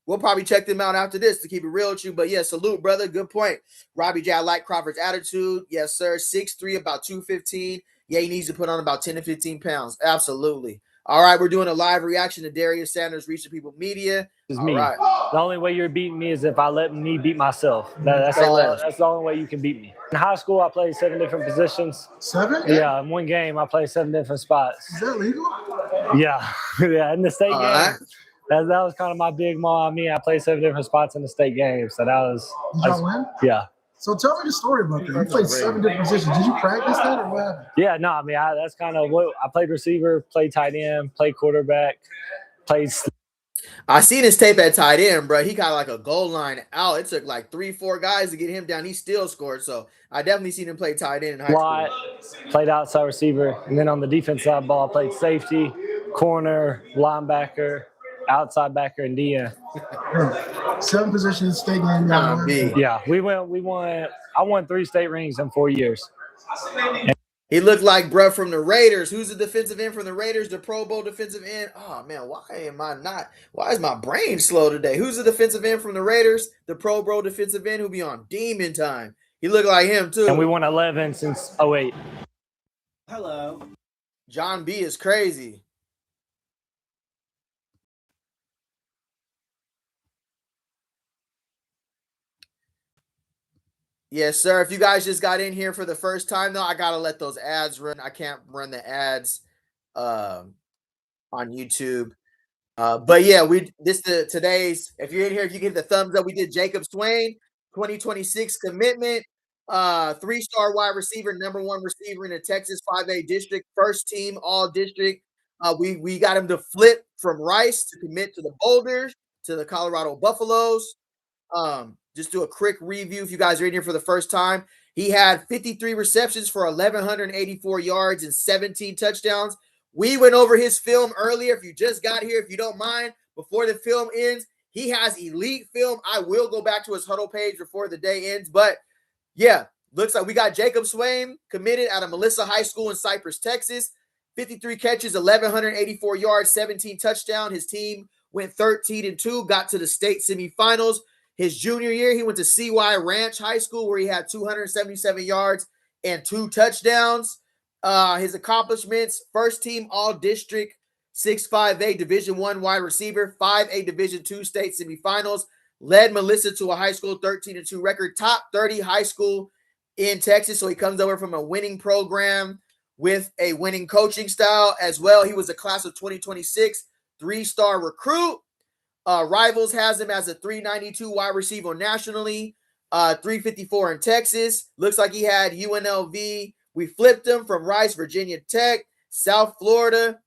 We'll probably check them out after this to keep it real with you. But, yeah, salute, brother. Good point. Robbie J, I like Crawford's attitude. Yes, sir. 6'3", about 215. Yeah, he needs to put on about 10 to 15 pounds. Absolutely. All right, we're doing a live reaction to Darius Sanders, Reaching People Media. Is me. Right. The only way you're beating me is if I let me beat myself. That's the only way you can beat me. In high school, I played 7 different positions. 7? Yeah, in one game, I played 7 different spots. Is that legal? Yeah, yeah. In the state game, right. that was kind of my big mom. I played 7 different spots in the state game, so that was. Did y'all win? Yeah. So tell me the story about that. You played 7 different positions. Did you practice that or what happened? Yeah, no, that's kind of what I played: receiver, played tight end, played quarterback, played. I seen his tape at tight end, bro. He got like a goal line out. It took like 3-4 guys to get him down. He still scored. So I definitely seen him play tight end in high school. Played outside receiver, and then on the defense side ball, I played safety, corner, linebacker, outside backer, and DN. 7 positions, state game. Yeah, we won. I won 3 state rings in 4 years. He looked like bruh from the Raiders. Who's the defensive end from the Raiders? The Pro Bowl defensive end. Oh man, why is my brain slow today? Who's the defensive end from the Raiders? The Pro Bowl defensive end who be on demon time. He looked like him too. And we won 11 since 08. Hello. John B is crazy. Yes, sir. If you guys just got in here for the first time, though, I gotta let those ads run. I can't run the ads on YouTube. But yeah, today's. If you're in here, if you give the thumbs up, we did Jacob Swain, 2026 commitment, 3-star wide receiver, #1 receiver in the Texas 5A district, first team all district. We got him to flip from Rice to commit to the Boulders, to the Colorado Buffaloes. Just do a quick review if you guys are in here for the first time. He had 53 receptions for 1,184 yards and 17 touchdowns. We went over his film earlier. If you just got here, if you don't mind, before the film ends, he has elite film. I will go back to his huddle page before the day ends. But yeah, looks like we got Jacob Swain committed out of Melissa High School in Cypress, Texas. 53 catches, 1,184 yards, 17 touchdowns. His team went 13-2, got to the state semifinals. His junior year, he went to CY Ranch High School, where he had 277 yards and 2 touchdowns. His accomplishments: first team all-district, 6'5" Division I wide receiver, 5A Division II state semifinals, led Melissa to a high school 13-2 record, top 30 high school in Texas. So he comes over from a winning program with a winning coaching style as well. He was a class of 2026 3-star recruit. Rivals has him as a 392 wide receiver nationally, 354 in Texas. Looks like he had UNLV. We flipped him from Rice, Virginia Tech, South Florida.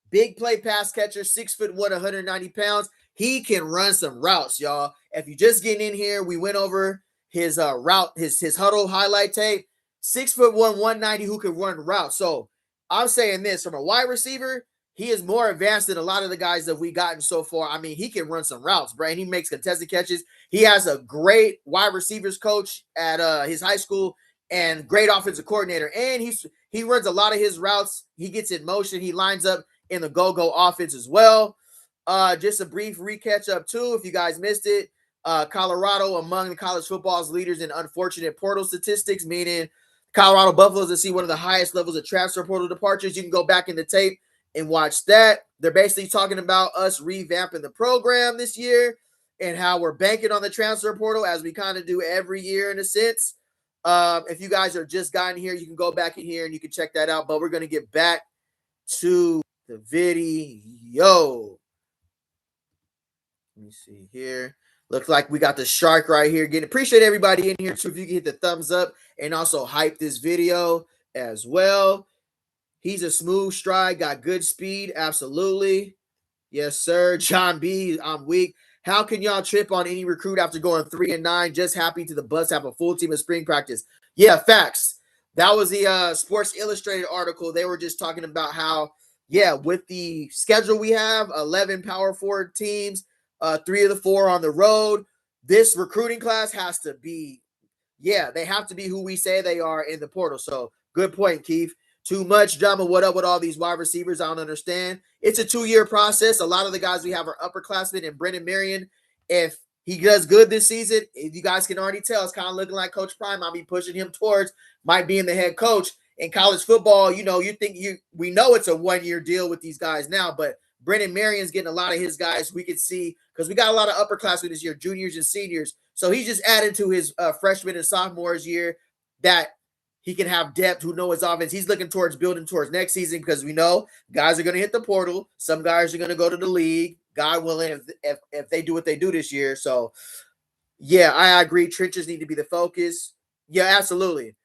Big play pass catcher, 6'1", 190 pounds. He can run some routes, y'all. If you just getting in here, we went over his route, his huddle highlight tape. 6'1", 190, who can run routes. So I'm saying this, from a wide receiver, he is more advanced than a lot of the guys that we gotten so far. I mean, he can run some routes, bro. And he makes contested catches. He has a great wide receivers coach at his high school and great offensive coordinator. And he runs a lot of his routes. He gets in motion. He lines up in the go-go offense as well. Just a brief recatch up too, if you guys missed it. Colorado among the college football's leaders in unfortunate portal statistics, meaning Colorado Buffaloes to see one of the highest levels of transfer portal departures. You can go back in the tape and watch that. They're basically talking about us revamping the program this year and how we're banking on the transfer portal, as we kind of do every year in a sense. If you guys are just gotten here, you can go back in here and you can check that out. But we're going to get back to the video. Let me see here. Looks like we got the shark right here. Appreciate everybody in here too. If you can hit the thumbs up and also hype this video as well. He's a smooth stride, got good speed. Absolutely. Yes, sir. John B, I'm weak. How can y'all trip on any recruit after going 3-9? Just happy to the Bucks have a full team of spring practice. Yeah, facts. That was the Sports Illustrated article. They were just talking about how, yeah, with the schedule we have, 11 power forward teams, 3 of the 4 on the road. This recruiting class has to be, yeah, they have to be who we say they are in the portal. So good point, Keith. Too much drama. What up with all these wide receivers? I don't understand. It's a 2-year process. A lot of the guys we have are upperclassmen, and Brendan Marion, if he does good this season, if you guys can already tell, it's kind of looking like Coach Prime might be pushing him towards might be in the head coach. In college football, you know, we know it's a 1-year deal with these guys now, but Brendan Marion's getting a lot of his guys. We could see, because we got a lot of upperclassmen this year, juniors and seniors. So he's just added to his freshman and sophomores year that he can have depth, who know his offense. He's looking towards building towards next season, because we know guys are going to hit the portal. Some guys are going to go to the league, God willing, if they do what they do this year. So, yeah, I agree. Trenches need to be the focus. Yeah, absolutely.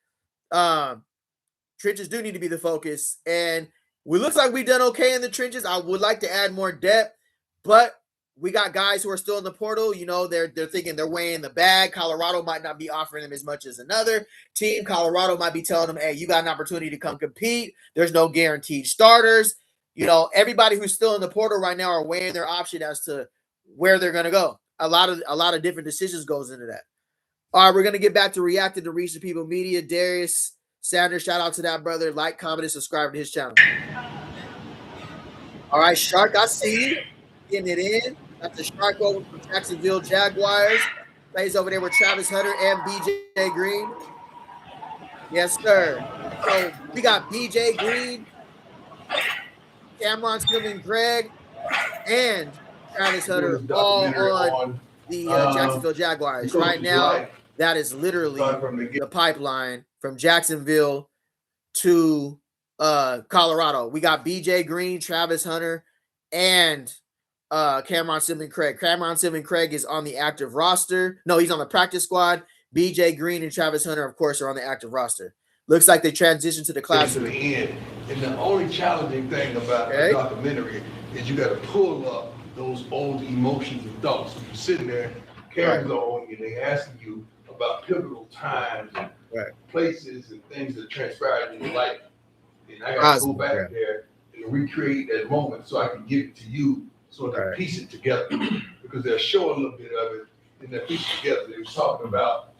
Trenches do need to be the focus. And it looks like we've done okay in the trenches. I would like to add more depth, but we got guys who are still in the portal. You know, they're thinking they're weighing the bag. Colorado might not be offering them as much as another team. Colorado might be telling them, hey, you got an opportunity to come compete. There's no guaranteed starters. You know, everybody who's still in the portal right now are weighing their option as to where they're going to go. A lot of different decisions goes into that. All right, we're going to get back to reacting to Reach the People Media. Darius Sanders, shout out to that brother. Like, comment, and subscribe to his channel. All right, Shark, I see you. Getting it in. Got the Shark over from Jacksonville Jaguars. Plays over there with Travis Hunter and BJ Green. Yes, sir. So we got BJ Green, Cameron Stillman, Greg, and Travis Hunter all on the Jacksonville Jaguars. Right now, that is literally the pipeline from Jacksonville to Colorado. We got BJ Green, Travis Hunter, and Cameron Stillman Craig. Cameron Stillman Craig is on the active roster. No, he's on the practice squad. BJ Green and Travis Hunter, of course, are on the active roster. Looks like they transitioned to the class. To the end. And the only challenging thing about the documentary is you got to pull up those old emotions and thoughts. So you're sitting there, cameras on, and they asking you about pivotal times and places and things that transpired in your life. And I got to go back there and recreate that moment so I can give it to you so I can piece it together. Because they'll show a little bit of it and they'll piece it together. They was talking about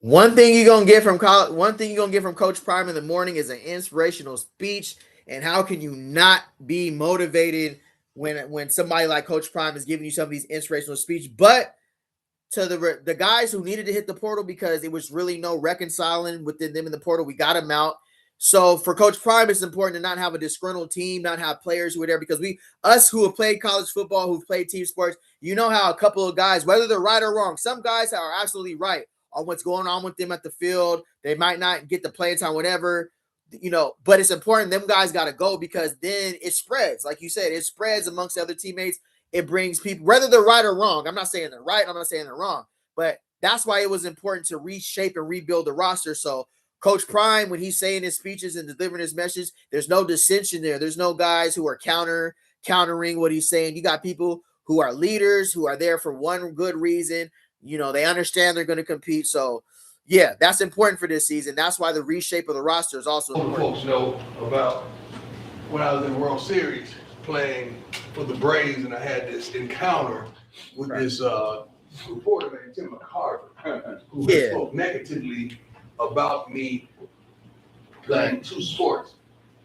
One thing you're gonna get from Coach Prime in the morning is an inspirational speech. And how can you not be motivated when somebody like Coach Prime is giving you some of these inspirational speech? But to the guys who needed to hit the portal because it was really no reconciling within them in the portal, we got them out. So for Coach Prime, it's important to not have a disgruntled team, not have players who are there, because us who have played college football, who've played team sports, you know how a couple of guys, whether they're right or wrong, some guys are absolutely right on what's going on with them at the field. They might not get the playing time, whatever, but it's important. Them guys got to go because then it spreads. Like you said, it spreads amongst the other teammates. It brings people, whether they're right or wrong. I'm not saying they're right. I'm not saying they're wrong, but that's why it was important to reshape and rebuild the roster. So Coach Prime, when he's saying his speeches and delivering his message, there's no dissension there. There's no guys who are countering what he's saying. You got people who are leaders, who are there for one good reason. They understand they're going to compete. So, yeah, that's important for this season. That's why the reshape of the roster is also important. Folks know about when I was in the World Series playing for the Braves, and I had this encounter with this reporter named Tim McCarver, who spoke negatively about me playing two sports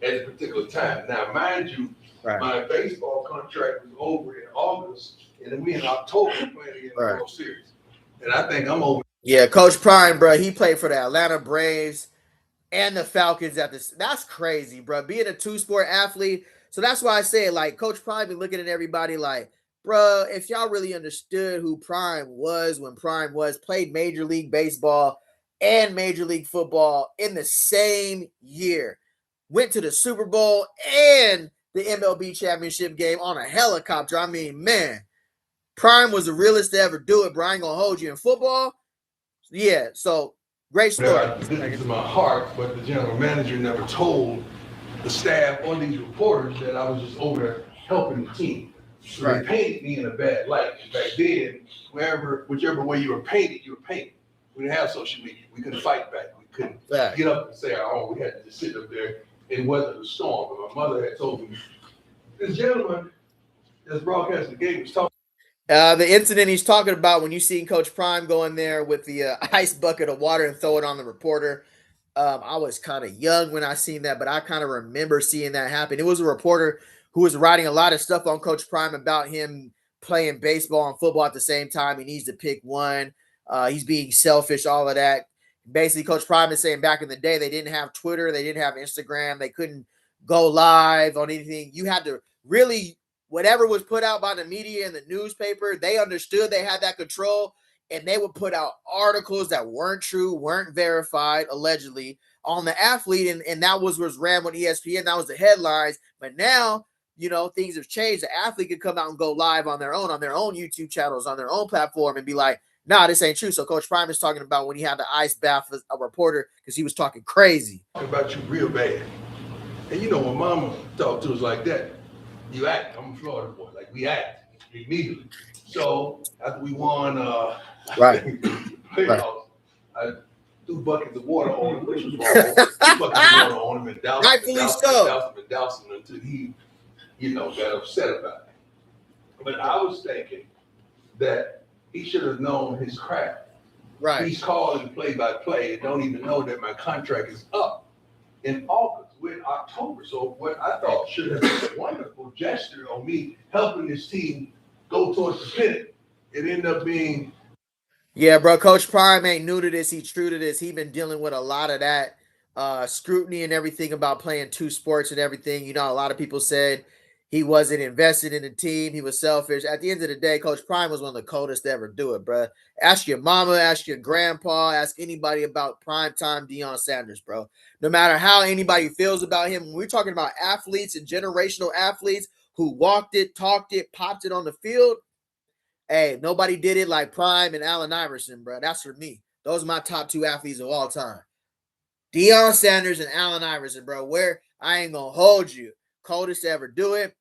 at a particular time. Now, mind you, my baseball contract was over in August, and then we in October playing in the World Series. And I think I'm over. Yeah, Coach Prime, bro, he played for the Atlanta Braves and the Falcons at this. That's crazy, bro. Being a two-sport athlete. So that's why I say, like, Coach Prime be looking at everybody like, bro, if y'all really understood who Prime was when Prime played Major League Baseball and Major League Football in the same year, went to the Super Bowl and the MLB championship game on a helicopter. I mean, man, Prime was the realest to ever do it, bro. I ain't gonna hold you in football. Yeah, so great story. This is my heart, but the general manager never told the staff or these reporters that I was just over there helping the team. So they painted me in a bad light. Back then, whichever way you were painted, you were painted. We didn't have social media. We couldn't fight back. We couldn't get up and say our own. We had to just sit up there and weather the storm. But my mother had told me, this gentleman that's broadcasting the game was talking. The incident he's talking about when you see Coach Prime go in there with the ice bucket of water and throw it on the reporter. I was kind of young when I seen that, but I kind of remember seeing that happen. It was a reporter who was writing a lot of stuff on Coach Prime about him playing baseball and football at the same time. He needs to pick one. He's being selfish, all of that. Basically, Coach Prime is saying back in the day, they didn't have Twitter. They didn't have Instagram. They couldn't go live on anything. You had to really, whatever was put out by the media and the newspaper, they understood they had that control, and they would put out articles that weren't true, weren't verified, allegedly, on the athlete, and that was ran with ESPN. That was the headlines. But now, things have changed. The athlete could come out and go live on their own YouTube channels, on their own platform, and be like, nah, this ain't true. So Coach Prime is talking about when he had the ice bath as a reporter because he was talking crazy. About you real bad. And when mama talked to us like that, you act. I'm a Florida boy. Like, we act immediately. So after we won playoffs, I threw buckets of water on him, which was wrong. Buckets of water on him and doused him until he, got upset about it. But I was thinking that he should have known his craft. Right. He's calling play-by-play and don't even know that my contract is up in August. We're in October. So what I thought should have been a wonderful gesture on me helping this team go towards the pennant, it ended up being Yeah, bro. Coach Prime ain't new to this. He true to this. He been dealing with a lot of that scrutiny and everything about playing two sports and everything. You know, a lot of people said he wasn't invested in the team. He was selfish. At the end of the day, Coach Prime was one of the coldest to ever do it, bro. Ask your mama, ask your grandpa, ask anybody about primetime Deion Sanders, bro. No matter how anybody feels about him, when we're talking about athletes and generational athletes who walked it, talked it, popped it on the field. Hey, nobody did it like Prime and Allen Iverson, bro. That's for me. Those are my top two athletes of all time. Deion Sanders and Allen Iverson, bro. Where I ain't gonna hold you. Coldest to ever do it.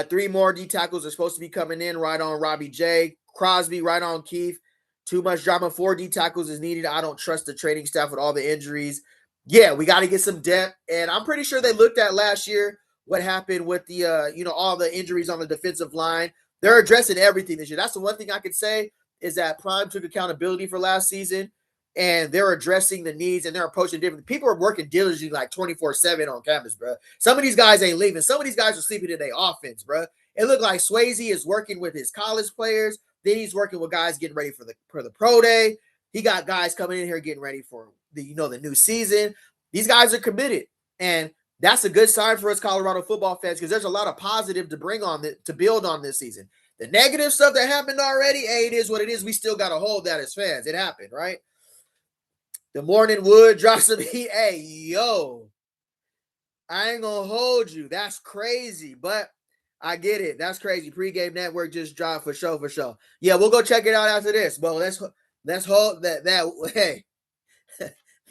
3 more D tackles are supposed to be coming in. Right on Robbie J. Crosby, right on Keith. Too much drama. 4 D tackles is needed. I don't trust the training staff with all the injuries. Yeah, we got to get some depth. And I'm pretty sure they looked at last year what happened with the all the injuries on the defensive line. They're addressing everything this year. That's the one thing I could say is that Prime took accountability for last season and they're addressing the needs and they're approaching different. People are working diligently like 24/7 on campus, bro. Some of these guys ain't leaving. Some of these guys are sleeping in their offense, bro. It looked like Swayze is working with his college players. Then he's working with guys getting ready for the pro day. He got guys coming in here getting ready for the new season. These guys are committed, and that's a good sign for us Colorado football fans because there's a lot of positive to bring on to build on this season. The negative stuff that happened already, hey, it is what it is. We still got to hold that as fans. It happened, right? The Morning Wood drops some heat. Hey, yo, I ain't gonna hold you. That's crazy, but I get it. That's crazy. Pregame Network just dropped for sure. Yeah, we'll go check it out after this. But let's hold that hey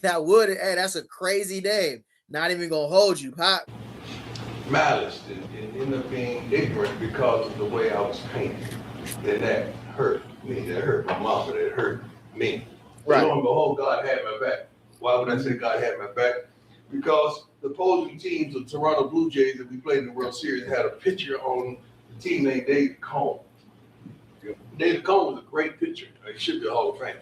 that would hey that's a crazy name. Not even gonna hold you, Pop. Malice and end up being ignorant because of the way I was painted. And that hurt me. That hurt my mama. That hurt me. Right. Lo and behold, God had my back. Why would I say God had my back? Because the opposing teams, the Toronto Blue Jays that we played in the World Series, had a pitcher on the team named David Cone. David Cone was a great pitcher. He should be a Hall of Fame.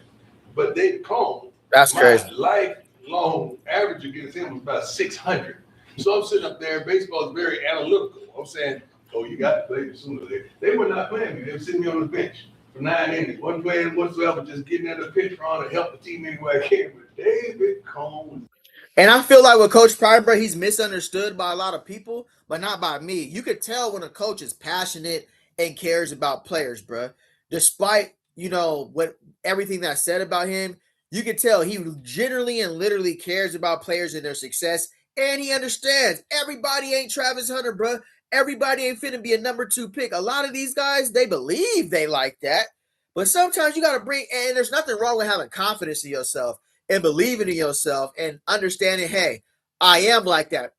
But David Cone, that's crazy. Lifelong average against him was about 600. So I'm sitting up there. Baseball is very analytical. I'm saying, oh, you got to play this sooner. They were not playing me. They were sitting me on the bench for 9 innings. Wasn't playing whatsoever, just getting at the pitch run to help the team any way I can. But David Cone. And I feel like with Coach Prime, bro, he's misunderstood by a lot of people, but not by me. You could tell when a coach is passionate and cares about players, bro. Despite, what everything that's said about him, you could tell he generally and literally cares about players and their success. And he understands everybody ain't Travis Hunter, bro. Everybody ain't finna be a number 2 pick. A lot of these guys, they believe they like that. But sometimes you got to and there's nothing wrong with having confidence in yourself and believing in yourself and understanding, hey, I am like that.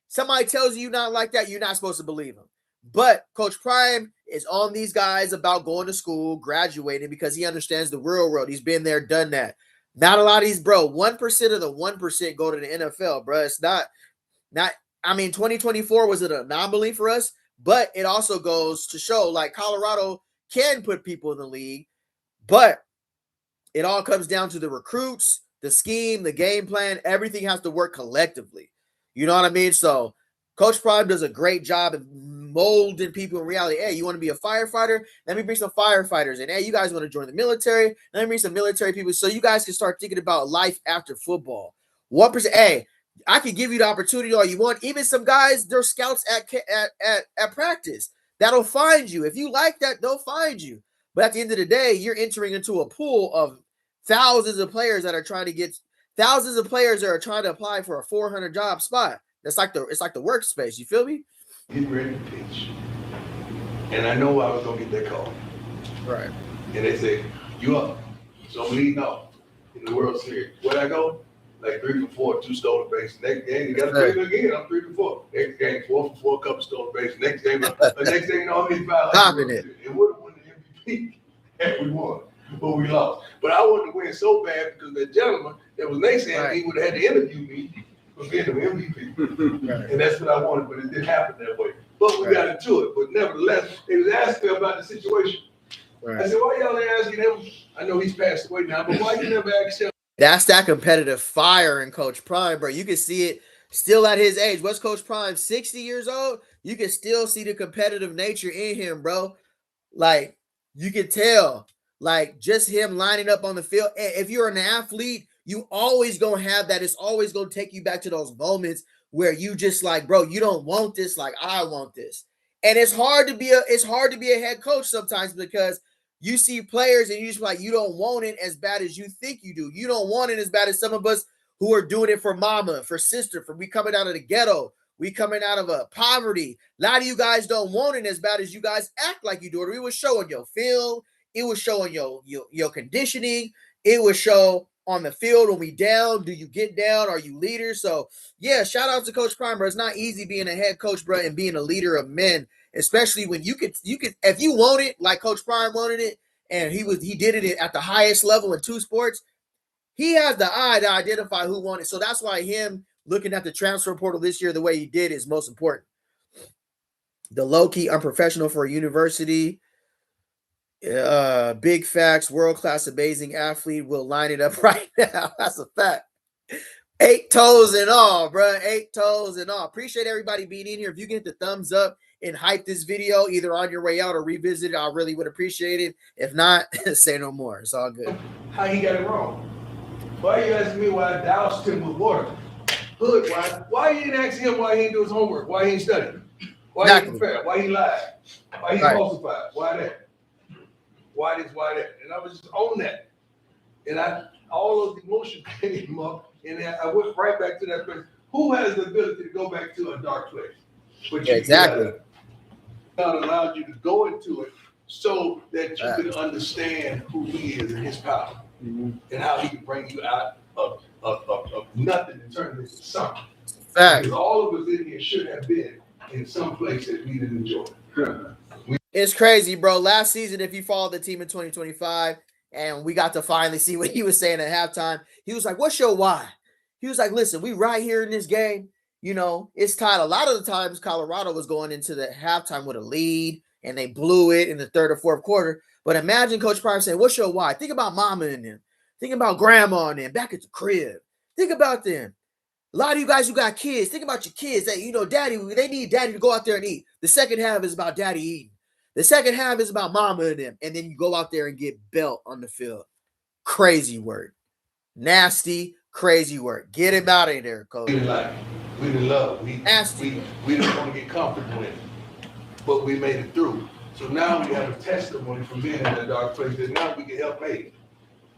Somebody tells you you're not like that, you're not supposed to believe them. But Coach Prime is on these guys about going to school, graduating, because he understands the real world. He's been there, done that. Not a lot of these, bro. 1% of the 1% go to the NFL, bro. It's not. I mean, 2024 was an anomaly for us, but it also goes to show like Colorado can put people in the league, but it all comes down to the recruits, the scheme, the game plan. Everything has to work collectively. You know what I mean? So Coach Prime does a great job of molding people in reality. Hey, you want to be a firefighter? Let me bring some firefighters. And hey, you guys want to join the military? Let me bring some military people so you guys can start thinking about life after football. 1%. Hey, I can give you the opportunity all you want. Even some guys, they're scouts at practice. That'll find you. If you like that, they'll find you. But at the end of the day, you're entering into a pool of thousands of players that are trying to apply for a 400 job spot. It's like the workspace. You feel me? Getting ready to pitch. And I know I was going to get that call. Right. And they say, you up. So I'm leading off in the World Series. Where'd I go? Like 3 for 4, 2 stolen bases. Next game, you got to play again. I'm 3 for 4. Next game, 4 for 4, a couple stolen bases. Next game, next thing you know, I'm in 5. It would have won the MVP had we won, but we lost. But I wanted to win so bad because the gentleman that was next to him, he would have had to interview me for being the MVP. Right. And that's what I wanted, but it didn't happen that way. But we got into it. But nevertheless, they was asking me about the situation. Right. I said, why y'all ain't asking him? I know he's passed away now, but why you never asked him? That's that competitive fire in Coach Prime, bro. You can see it still at his age. What's Coach Prime, 60 years old? You can still see the competitive nature in him, bro. Like, you can tell. like just him lining up on the field. If you're an athlete, you always gonna have that. It's always gonna take you back to those moments where you just like, bro, you don't want this, like I want this. And it's hard to be a head coach sometimes because you see players and you just like, you don't want it as bad as you think you do. You don't want it as bad as some of us who are doing it for mama, for sister, for we coming out of the ghetto, we coming out of a poverty. A lot of you guys don't want it as bad as you guys act like you do it. We was showing your film, it was showing your conditioning, it was show on the field when we down. Do you get down? Are you leaders? So yeah, shout out to Coach Prime, bro. It's not easy being a head coach, bro, and being a leader of men, especially when you could if you want it like Coach Prime wanted it, and he did it at the highest level in 2 sports. He has the eye to identify who won it. So that's why him looking at the transfer portal this year the way he did is most important. The low-key unprofessional for a university. Big facts, world-class, amazing athlete. Will line it up right now. That's a fact. 8 toes and all, bro. 8 toes and all. Appreciate everybody being in here. If you get the thumbs up and hype this video, either on your way out or revisit it, I really would appreciate it. If not, say no more. It's all good. How he got it wrong? Why are you asking me why I doused him with water? Hood, why you didn't ask him why he didn't do his homework? Why he didn't study? Why he didn't prepare? Why he lied? Why he falsified? Why that? Why this? Why that? And I was just on that. And all of the emotion came up, and I went right back to that place. Who has the ability to go back to a dark place? Yeah, exactly. God allowed you to go into it so that you can understand who he is and his power. And how he can bring you out of nothing and turn it into something. Fact. Because all of us in here should have been in some place that we didn't enjoy. It's crazy, bro. Last season, if you followed the team in 2025, and we got to finally see what he was saying at halftime, he was like, what's your why? He was like, listen, we right here in this game. You know, it's tied. A lot of the times, Colorado was going into the halftime with a lead, and they blew it in the 3rd or 4th quarter. But imagine Coach Prime saying, what's your why? Think about mama and them. Think about grandma and them back at the crib. Think about them. A lot of you guys who got kids, think about your kids that, you know, daddy, they need daddy to go out there and eat. The second half is about daddy eating. The second half is about mama and them. And then you go out there and get belt on the field. Crazy word. Nasty, crazy word. Get him out of there, Coach. We didn't like it. We didn't love it. We didn't want to get comfortable in it. But we made it through. So now we have a testimony from being in that dark place that now we can help May.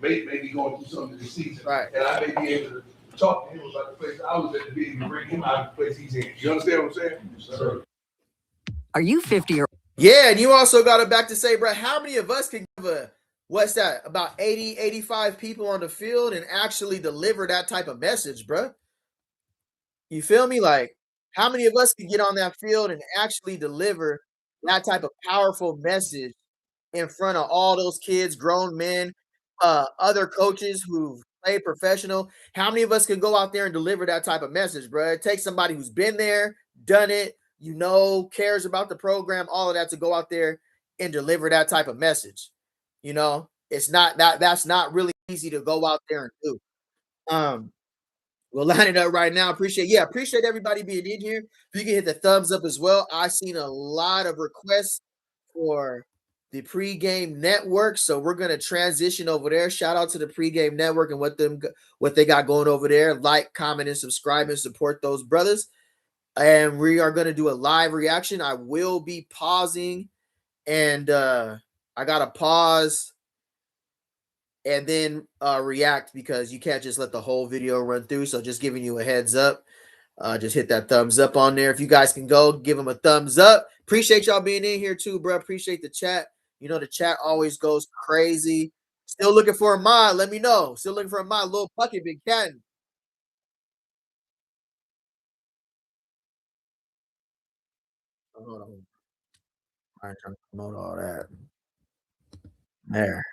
May be going through something this season. Right. And I may be able to talk to him about the place I was at the beginning and bring him out of the place he's in. You understand what I'm saying? Sure. Are you 50 or? Yeah, and you also got it back to say, bro, how many of us can give what's that, about 80, 85 people on the field and actually deliver that type of message, bro? You feel me? Like, how many of us can get on that field and actually deliver that type of powerful message in front of all those kids, grown men, other coaches who've played professional? How many of us can go out there and deliver that type of message, bro? It takes somebody who's been there, done it, you know, cares about the program, all of that to go out there and deliver that type of message. You know, it's not that's not really easy to go out there and do. We'll line it up right now. Appreciate everybody being in here. If you can hit the thumbs up as well. I've seen a lot of requests for the pregame network, so we're gonna transition over there. Shout out to the pregame network and what they got going over there. Like, comment, and subscribe and support those brothers. And we are gonna do a live reaction. I will be pausing, and I gotta pause and then react because you can't just let the whole video run through. So just giving you a heads up. Just hit that thumbs up on there. If you guys can go, give them a thumbs up. Appreciate y'all being in here too, bro. Appreciate the chat. You know, the chat always goes crazy. Still looking for a mod. Let me know. Still looking for a mod. Little Bucket, Big Cat. Hold on. I'm trying to promote all that. There.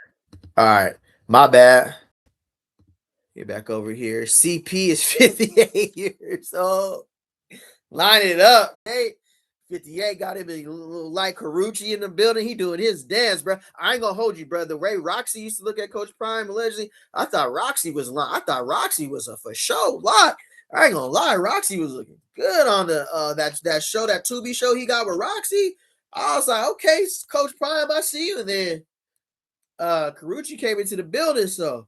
All right. My bad. Get back over here. CP is 58 years old. Line it up. Hey, 58 got him a little like Carucci in the building. He doing his dance, bro. I ain't gonna hold you, bro. The way Roxy used to look at Coach Prime allegedly, I thought Roxy was lying. I thought Roxy was a for sure lock. I ain't gonna lie, Roxy was looking good on the that show, that Tubi show he got with Roxy. I was like, okay, Coach Prime, I see you. And then Carucci came into the building, so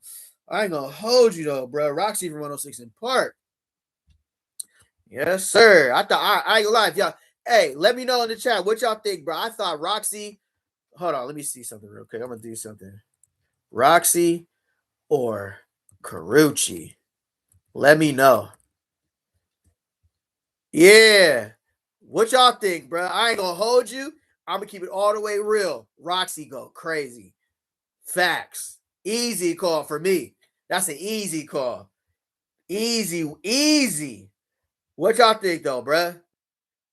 I ain't gonna hold you though, bro. Roxy from 106 in Park. Yes, sir. I thought I ain't gonna lie, if y'all. Hey, let me know in the chat what y'all think, bro. I thought Roxy. Hold on, let me see something real quick. I'm gonna do something. Roxy or Carucci? Let me know. Yeah. What y'all think, bro? I ain't gonna hold you. I'm gonna keep it all the way real. Roxy go crazy. Facts. Easy call for me. That's an easy call. Easy. What y'all think though, bruh?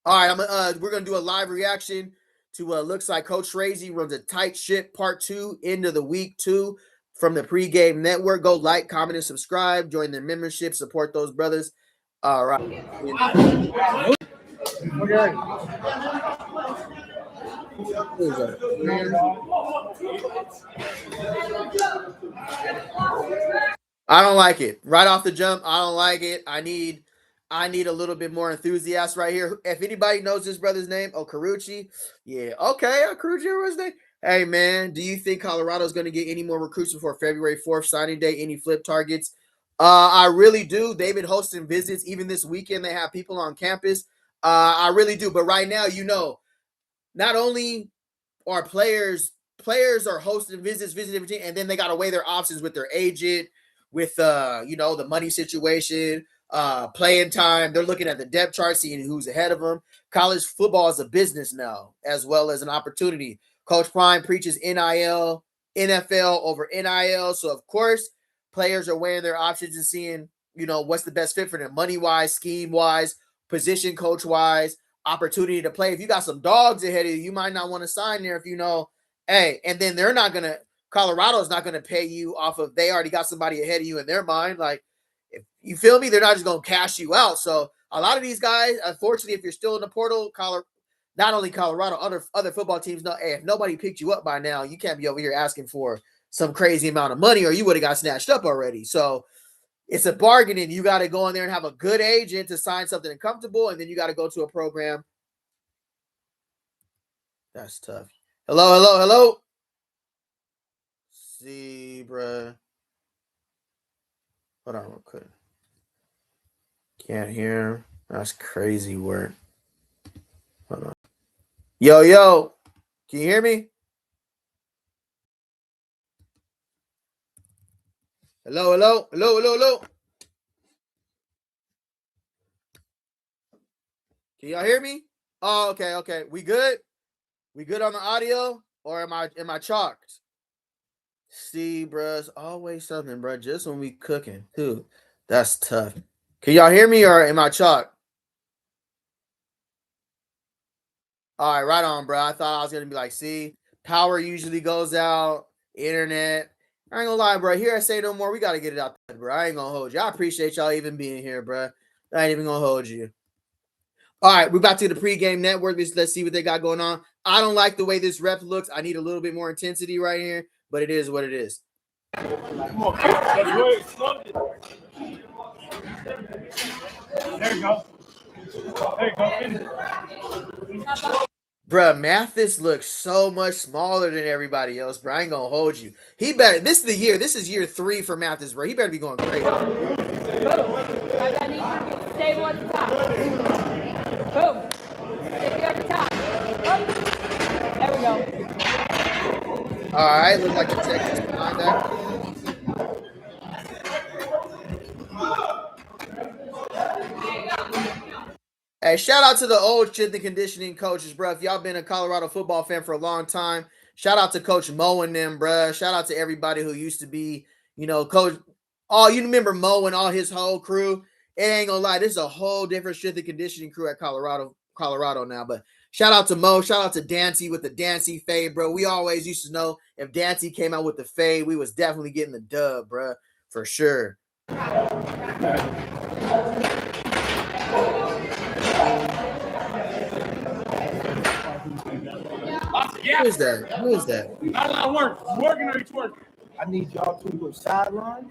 All right, we're gonna do a live reaction to looks like Coach Swayze runs a tight ship part 2 into the week 2 from the pregame network. Go like, comment, and subscribe. Join their membership. Support those brothers. All right. I don't like it. Right off the jump, I don't like it. I need a little bit more enthusiasm right here. If anybody knows this brother's name, Carucci. Yeah, okay, Carucci was his name. Hey, man, do you think Colorado's going to get any more recruits before February 4th signing day? Any flip targets? I really do. They've been hosting visits. Even this weekend, they have people on campus. I really do. But right now, not only are players are hosting visits, visiting, and then they got to weigh their options with their agent, with the money situation, playing time. They're looking at the depth chart, seeing who's ahead of them. College football is a business now, as well as an opportunity. Coach Prime preaches NIL, NFL over NIL. So of course, players are weighing their options and seeing, what's the best fit for them, money-wise, scheme-wise, position coach-wise, opportunity to play. If you got some dogs ahead of you, you might not want to sign there if hey, and then Colorado's not gonna pay you off of, they already got somebody ahead of you in their mind. Like, if you feel me, they're not just gonna cash you out. So a lot of these guys, unfortunately, if you're still in the portal, not only Colorado, other football teams know, hey, if nobody picked you up by now, you can't be over here asking for some crazy amount of money, or you would have got snatched up already. So it's a bargaining. You got to go in there and have a good agent to sign something comfortable, and then you got to go to a program. That's tough. Hello. See, bruh. Hold on real quick. Can't hear. That's crazy work. Hold on. Yo. Can you hear me? Hello. Can y'all hear me? Oh, okay. We good? We good on the audio? Or am I chalked? See, bruh, it's always something, bruh. Just when we cooking. Dude, that's tough. Can y'all hear me or am I chalked? All right, right on, bro. I thought I was going to be like, see, power usually goes out, internet. I ain't going to lie, bro. Here I say no more. We got to get it out there, bro. I ain't going to hold you. I appreciate y'all even being here, bro. I ain't even going to hold you. All right, we're about to the pregame network. Let's see what they got going on. I don't like the way this rep looks. I need a little bit more intensity right here, but it is what it is. Come on, there you go. Bruh, Mathis looks so much smaller than everybody else, bro. I ain't gonna hold you. He better. This is the year. This is year 3 for Mathis, bro. He better be going crazy. Stay on the top. Boom. Stay on the top. There we go. All right, looks like the Texas behind that. Hey, shout out to the old strength and conditioning coaches, bro. If y'all been a Colorado football fan for a long time, shout out to Coach Mo and them, bro. Shout out to everybody who used to be, Coach. Oh, you remember Mo and all his whole crew? It ain't gonna lie, this is a whole different strength and conditioning crew at Colorado now. But shout out to Mo, shout out to Dancy with the Dancy fade, bro. We always used to know if Dancy came out with the fade, we was definitely getting the dub, bro, for sure. Who is that? Not a lot of work. You working or you twerking? I need y'all to go sideline.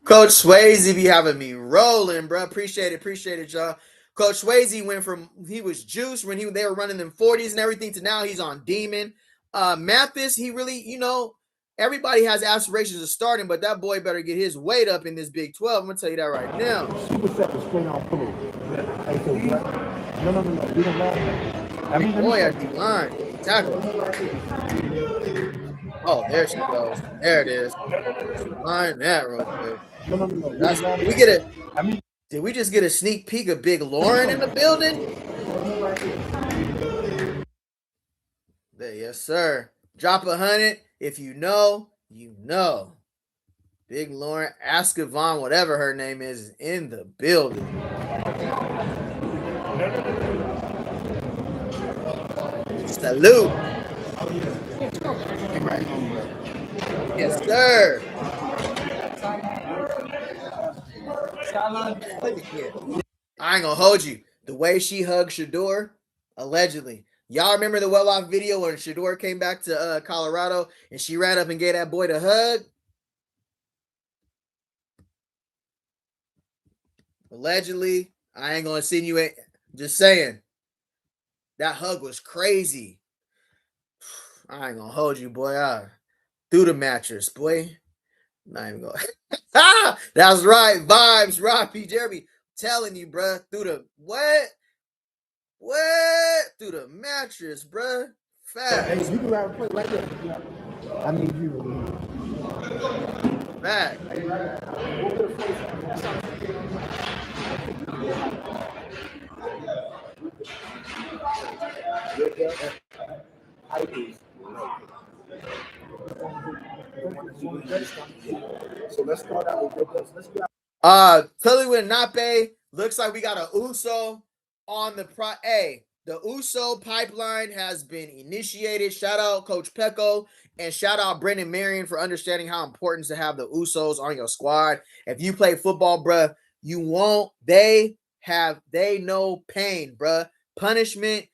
Coach Swayze be having me rolling, bro. Appreciate it, y'all. Coach Swayze went from, he was juiced when they were running them 40s and everything, to now he's on demon. Mathis, he really, everybody has aspirations of starting, but that boy better get his weight up in this Big 12. I'm gonna tell you that right now. Super set was straight on pull. No. We don't laugh. I mean, boy at the line. Tackle. Oh, there she goes. There it is. Line that real quick. No. Did we just get a sneak peek of Big Lauren in the building? Yes, sir. Drop 100. If you know, you know. Big Lauren Ascavon, whatever her name is in the building. Salute. Yes, sir. I ain't gonna hold you. The way she hugged Shador, allegedly. Y'all remember the well-off video when Shador came back to Colorado and she ran up and gave that boy the hug? Allegedly, I ain't gonna insinuate. Just saying. That hug was crazy. I ain't gonna hold you, boy. Through the mattress, boy. Not even going. That's right. Vibes, Robbie, Jeremy. Telling you, bruh. Through the what? What? Through the mattress, bruh. Fact. Hey, you can ride a play like that. I need you. Fact. So let's start out with Tully with Nape. Looks like we got a Uso on the the Uso pipeline has been initiated. Shout out Coach Pecco and shout out Brendan Marion for understanding how important to have the Usos on your squad. If you play football, bruh, you won't. They know pain, bruh. Punishment,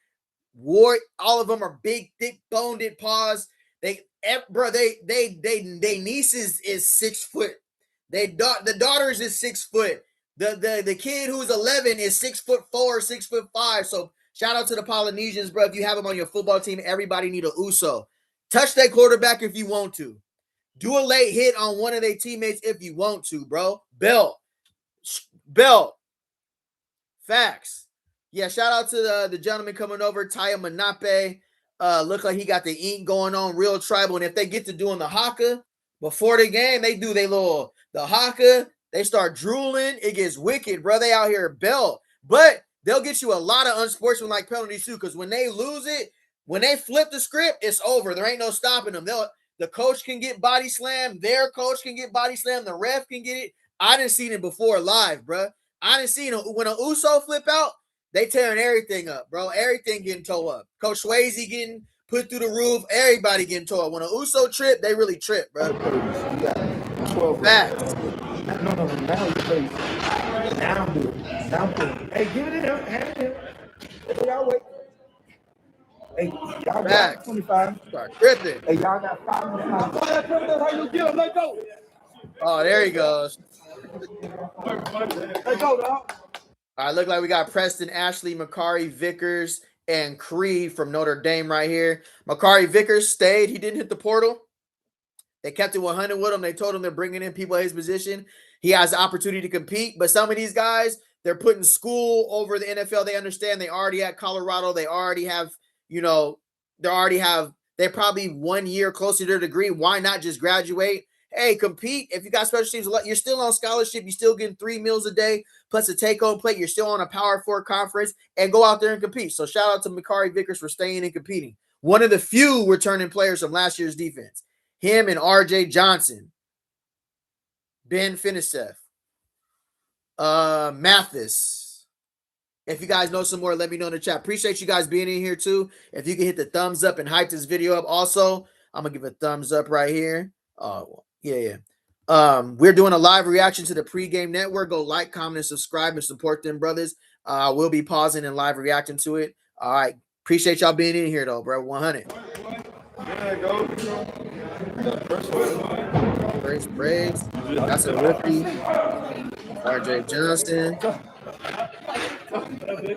war. All of them are big, thick boned paws. They nieces is 6 foot. The daughters is 6 foot. The kid who's 11 is 6'4", 6'5". So shout out to the Polynesians, bro. If you have them on your football team, everybody need a Uso. Touch that quarterback if you want to. Do a late hit on one of their teammates if you want to, bro. Belt. Facts. Yeah, shout out to the gentleman coming over, Taya Manape. Look like he got the ink going on, real tribal. And if they get to doing the haka before the game, they do the haka. They start drooling. It gets wicked, bro. They out here belt. But they'll get you a lot of unsportsmanlike penalties too, because when they lose it, when they flip the script, it's over. There ain't no stopping them. The coach can get body slammed. Their coach can get body slammed. The ref can get it. I didn't see it before live, bro. I didn't see it. When an Uso flip out, they tearing everything up, bro. Everything getting tore up. Coach Swayze getting put through the roof. Everybody getting tore up. When an Uso trip, they really trip, bro. 12 facts. No. Now you play. Now do it. Now do it. Hey, give it to him. Hand it to him. Hey, y'all wait. Hey, y'all got 25. Start tripping. Hey, y'all got 5 minutes. That's how you get him. Let go. Oh, there he goes. Let go, dog. All right, look like we got Preston, Ashley, Makari, Vickers, and Creed from Notre Dame right here. Makari Vickers stayed. He didn't hit the portal. They kept it 100 with him. They told him they're bringing in people at his position. He has the opportunity to compete. But some of these guys, they're putting school over the NFL. They understand they already at Colorado. They already have, they're probably 1 year closer to their degree. Why not just graduate? Hey, compete. If you got special teams, you're still on scholarship. You're still getting 3 meals a day plus a take-home plate. You're still on a Power 4 conference and go out there and compete. So shout out to Makari Vickers for staying and competing. One of the few returning players from last year's defense. Him and R.J. Johnson. Ben Finisef. Mathis. If you guys know some more, let me know in the chat. Appreciate you guys being in here too. If you can hit the thumbs up and hype this video up. Also, I'm going to give a thumbs up right here. Yeah. We're doing a live reaction to the pregame network. Go like, comment, and subscribe and support them, brothers. We'll be pausing and live reacting to it. All right. Appreciate y'all being in here, though, bro. 100. Braves. That's a rookie. R.J. Johnson.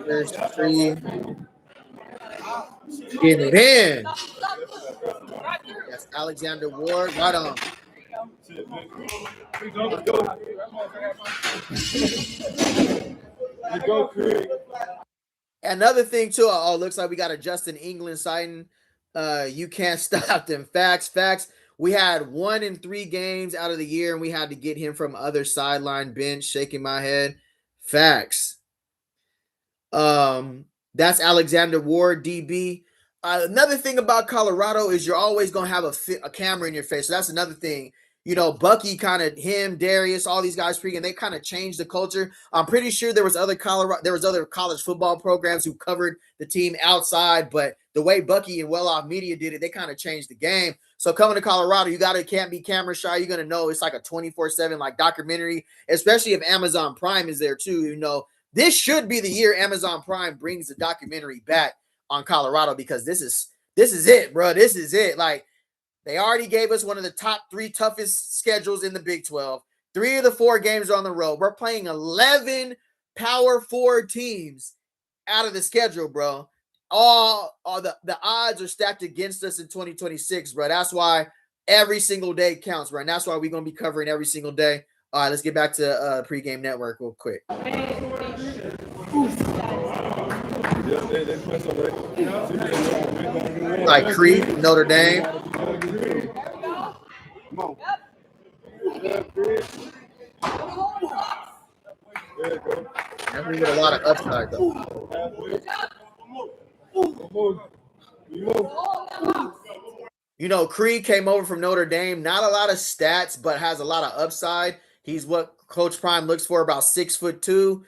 There's 3. Getting it in. Alexander Ward. Right on. Another thing too. Oh, looks like we got a Justin England sighting. You can't stop them. Facts. We had 1 in 3 games out of the year, and we had to get him from other sideline bench. Shaking my head. Facts. That's Alexander Ward, DB. Another thing about Colorado is you're always going to have a camera in your face. So that's another thing. You know, Bucky him, Darius, all these guys freaking, they kind of changed the culture. I'm pretty sure there was other college football programs who covered the team outside, but the way Bucky and Well Off Media did it, they kind of changed the game. So coming to Colorado, can't be camera shy. You're going to know it's like a 24/7 like documentary, especially if Amazon Prime is there too. You know, this should be the year Amazon Prime brings the documentary back on Colorado, because this is it, bro. This is it. Like, they already gave us one of the top 3 toughest schedules in the Big 12. 3 of the 4 games are on the road. We're playing 11 Power 4 teams out of the schedule, bro. All the odds are stacked against us in 2026, bro. That's why every single day counts, bro. And that's why we're going to be covering every single day. All right, let's get back to Pregame Network real quick. Like Creed, Notre Dame. Definitely with a lot of upside, though. You know, Creed came over from Notre Dame. Not a lot of stats, but has a lot of upside. He's what Coach Prime looks for, about 6'2".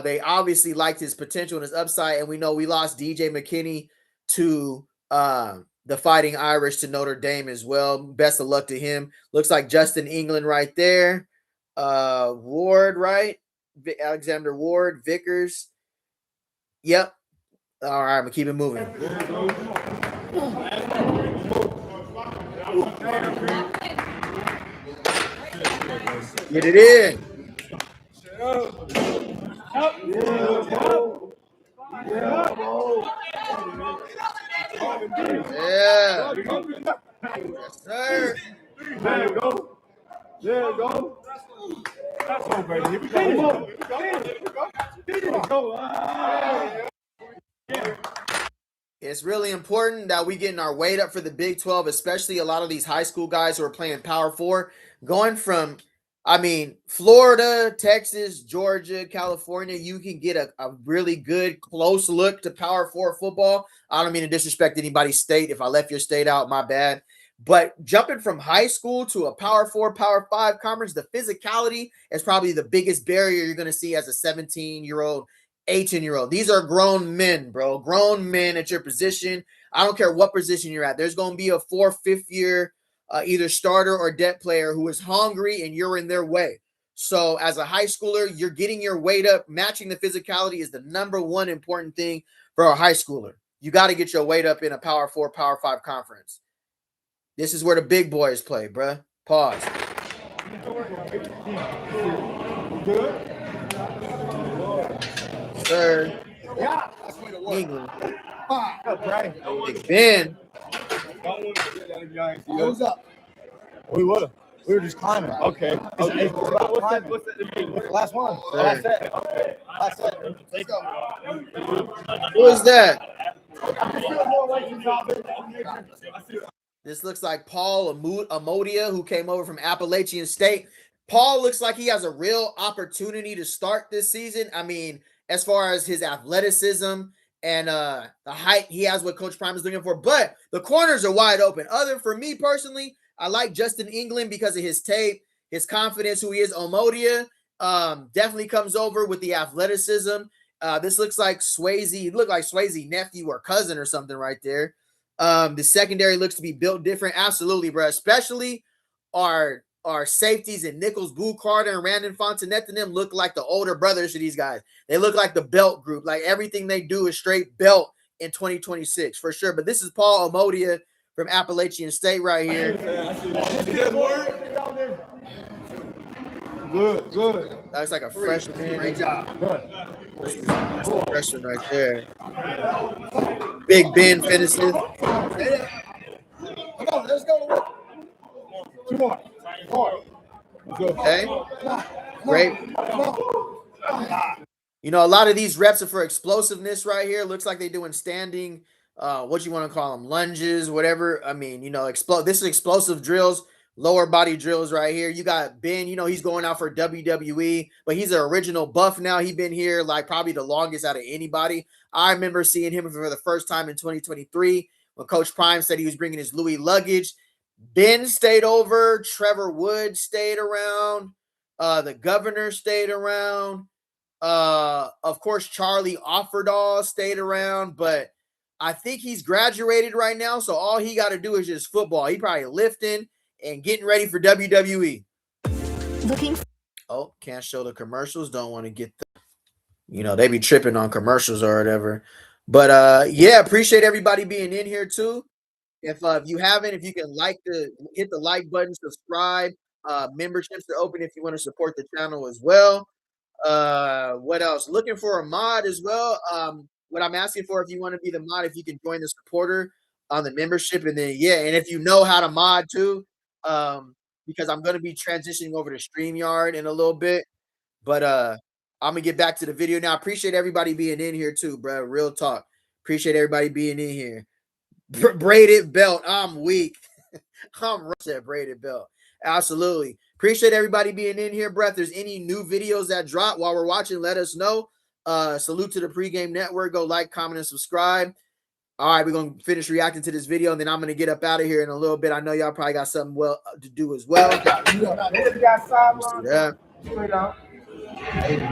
They obviously liked his potential and his upside, and we know we lost DJ McKinney to the Fighting Irish to Notre Dame as well. Best of luck to him. Looks like Justin England right there. Ward, right? Alexander Ward, Vickers. Yep. All right, I'm going to keep it moving. Get it in. Yeah. Yes, sir. There you go. There you go. That's all, baby. Here we go. Here we go. It's really important that we getting our weight up for the Big 12, especially a lot of these high school guys who are playing Power 4. Going from, Florida, Texas, Georgia, California, you can get a really good close look to Power 4 football. I don't mean to disrespect anybody's state. If I left your state out, my bad. But jumping from high school to a Power 4, Power 5 conference, the physicality is probably the biggest barrier you're going to see as a 17-year-old, 18-year-old. These are grown men, bro. Grown men at your position. I don't care what position you're at. There's going to be a 4th, 5th year either starter or depth player who is hungry and you're in their way. So as a high schooler, you're getting your weight up. Matching the physicality is the number one important thing for a high schooler. You got to get your weight up in a Power 4, Power 5 conference. This is where the big boys play, bruh. Pause. Sir. England. Big Ben. Who's up? We would have. We were just climbing. Okay. What's the last one? Last set. Okay. Last set. Who is that? This looks like Paul Amodia, who came over from Appalachian State. Paul looks like he has a real opportunity to start this season. I mean, as far as his athleticism and the height, he has what Coach Prime is looking for. But the corners are wide open. For me personally, I like Justin England because of his tape, his confidence, who he is. Omodia definitely comes over with the athleticism. This looks like Swayze. It looked like Swayze nephew or cousin or something right there. The secondary looks to be built different. Absolutely, bro. Especially our safeties and Nichols, Boo Carter, and Randon Fontenette and them look like the older brothers to these guys. They look like the belt group. Like everything they do is straight belt in 2026 for sure. But this is Paul Amodia from Appalachian State right here. Good. That's like a freshman. Great job. Good. That's a freshman right there. Big Ben finishes. Let's go. Come on. Okay. Great. You know, a lot of these reps are for explosiveness right here. Looks like they're doing standing, what you want to call them, lunges, whatever. I mean, you know, this is explosive drills, lower body drills right here. You got Ben, you know, he's going out for WWE, but he's an original buff now. He's been here like probably the longest out of anybody. I remember seeing him for the first time in 2023 when Coach Prime said he was bringing his Louis luggage. Ben stayed over. Trevor Wood stayed around. The governor stayed around. Of course, Charlie Offerdahl stayed around, but I think he's graduated right now, so all he got to do is just football. He probably lifting and getting ready for WWE. Oh, can't show the commercials. Don't want to get the, you know, they be tripping on commercials or whatever. But yeah, appreciate everybody being in here too. If you haven't, if you can hit the like button, subscribe. Memberships are open if you want to support the channel as well. What else? Looking for a mod as well. What I'm asking for, if you want to be the mod, if you can join the supporter on the membership, and then and if you know how to mod too, because I'm gonna be transitioning over to StreamYard in a little bit. But I'm gonna get back to the video now. Appreciate everybody being in here too, bro. Real talk. Appreciate everybody being in here. Braided belt. I'm weak. I'm rushed braided belt. Absolutely. Appreciate everybody being in here, bro. If there's any new videos that drop while we're watching, let us know. Salute to the Pregame Network. Go like, comment, and subscribe. All right, we're going to finish reacting to this video, and then I'm going to get up out of here in a little bit. I know y'all probably got something to do as well. Yeah. You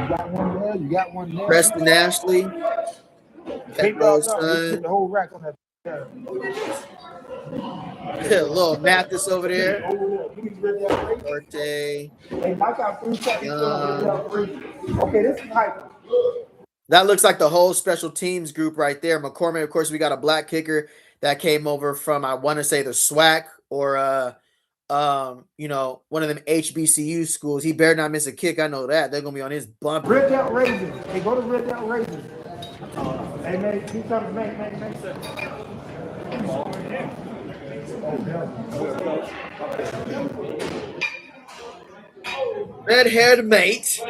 got one there. You got one there. Preston Ashley. Keep the whole rack on that. Little Mathis over there. Forte. Okay, this is hype. That looks like the whole special teams group right there. McCormick, of course, we got a black kicker that came over from, I want to say, the SWAC or you know, one of them HBCU schools. He better not miss a kick. I know that. They're gonna be on his bumper. Red Delt Raisins. Hey, go to Red Delt Raisins. Hey, man, keep coming, man. Red-haired mate.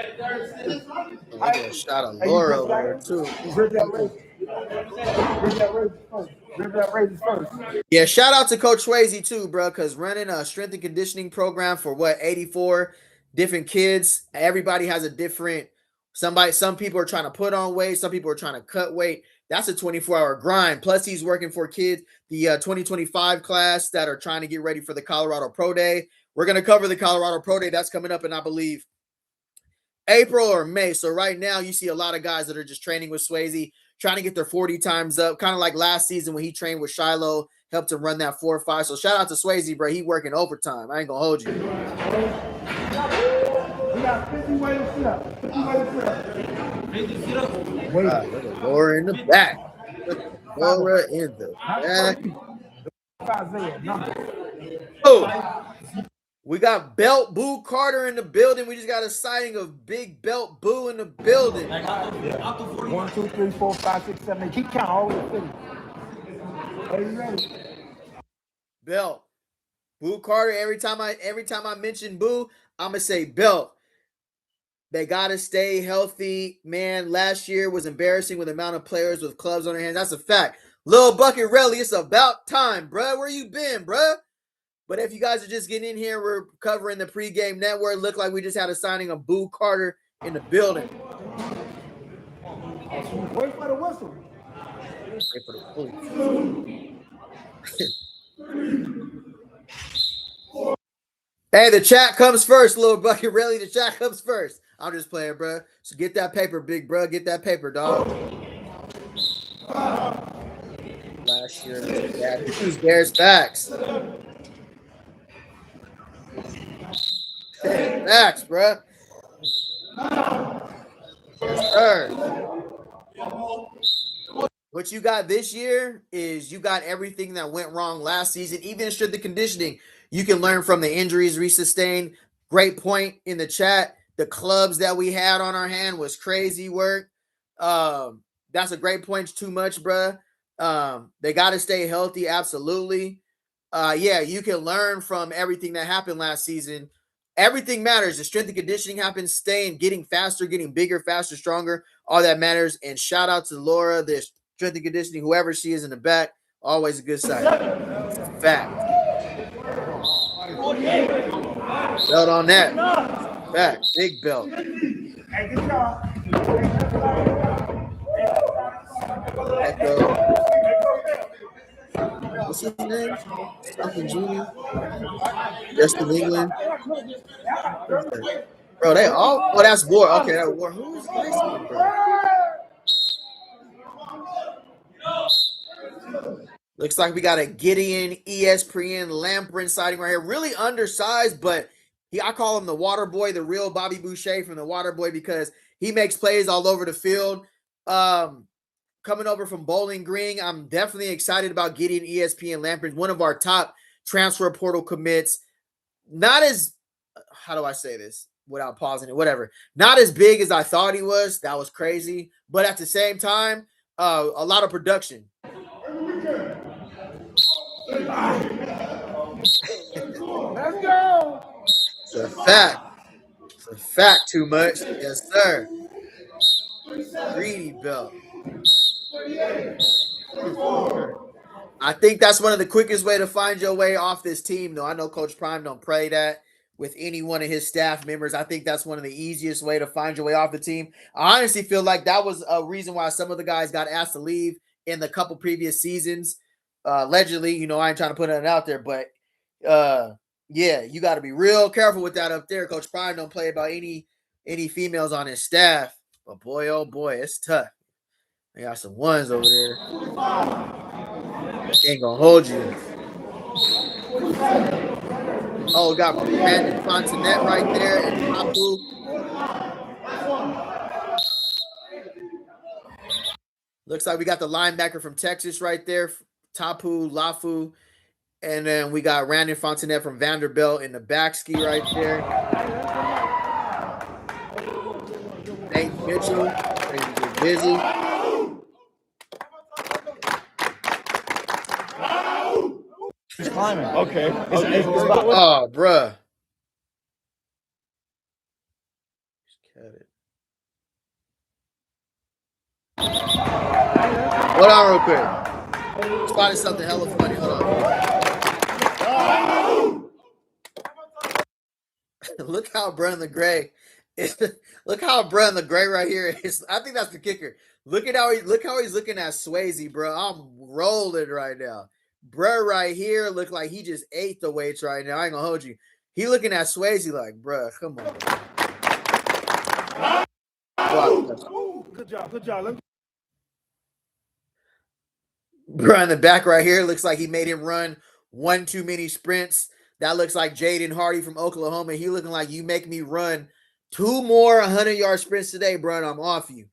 I get a shot of Laura over there too. Yeah, shout out to Coach Swayze too, bro, because running a strength and conditioning program for 84 different kids. Everybody has a different. Some people are trying to put on weight. Some people are trying to cut weight. That's a 24-hour grind. Plus, he's working for kids, the 2025 class that are trying to get ready for the Colorado Pro Day. We're going to cover the Colorado Pro Day. That's coming up in, I believe, April or May. So right now, you see a lot of guys that are just training with Swayze, trying to get their 40 times up, kind of like last season when he trained with Shiloh, helped him run that 4.5. So shout out to Swayze, bro. He working overtime. I ain't going to hold you. We got 50 ways to sit up. 50 ways to sit up. Laura in the back. Laura in the back. Oh, we got Belt Boo Carter in the building. We just got a sighting of Big Belt Boo in the building. 1, 2, 3, 4, 5, 6, 7, 8. Keep count all the way to 50. Are you ready? Belt Boo Carter. Every time I mention Boo, I'm gonna say Belt. They gotta stay healthy, man. Last year was embarrassing with the amount of players with clubs on their hands. That's a fact. Lil Bucket Relly, it's about time, bruh. Where you been, bruh? But if you guys are just getting in here, we're covering the Pregame Network. Look like we just had a signing of Boo Carter in the building. Wait for the whistle. Wait for the Hey, the chat comes first, Lil Bucket Relly. The chat comes first. I'm just playing, bruh. So get that paper, big bruh. Get that paper, dog. Last year, these Bears facts. Facts, bruh. Yes, sir. What you got this year is you got everything that went wrong last season, even strength and conditioning. You can learn from the injuries we sustained. Great point in the chat. The clubs that we had on our hand was crazy work. That's a great point. Too much, bruh. They got to stay healthy. Absolutely. yeah, you can learn from everything that happened last season. Everything matters. The strength and conditioning happens, staying, getting faster, getting bigger, faster, stronger. All that matters. And shout out to Laura, the strength and conditioning, whoever she is in the back. Always a good sign. It's a fact. Belt on that. Fact. Big belt. Echo. What's his name? Something Junior. Justin England. Bro, they all. Oh, that's War. Okay, that War. Who is Iceman, bro? Looks like we got a Gideon ESPN Lamprin sighting right here. Really undersized, but I call him the water boy, the real Bobby Boucher from the water boy, because he makes plays all over the field. Coming over from Bowling Green, I'm definitely excited about Gideon ESPN Lamprin, one of our top transfer portal commits. Not as, how do I say this without pausing it? Whatever. Not as big as I thought he was. That was crazy. But at the same time, a lot of production. Let's go. It's a fact. It's a fact, too much. Yes, sir. Greedy belt. I think that's one of the quickest way to find your way off this team, though. I know Coach Prime don't pray that with any one of his staff members. I think that's one of the easiest way to find your way off the team. I honestly feel like that was a reason why some of the guys got asked to leave in the couple previous seasons. Allegedly, I ain't trying to put it out there, but yeah, you got to be real careful with that up there. Coach Prime don't play about any females on his staff, but boy, oh boy, it's tough. They got some ones over there. Ain't gonna hold you. Oh, we got Brandon Fontanet right there and Tapu. Looks like we got the linebacker from Texas right there, Tapu Lafu. And then we got Brandon Fontanet from Vanderbilt in the back ski right there. Nate Mitchell, ready to get busy. He's climbing. Okay. Oh, bruh. Hold on real quick. Spotted something hella funny. Hold on. Look how Brandon Gray is. Look how Brandon Gray right here is. I think that's the kicker. Look how he's looking at Swayze, bro. I'm rolling right now. Bro right here look like he just ate the weights right now. I ain't gonna hold you. He looking at Swayze like, bro, come on. Wow. Good job. Bro in the back right here looks like he made him run one too many sprints. That looks like Jaden Hardy from Oklahoma. He looking like you make me run 2 more 100-yard sprints today, bro, and I'm off you.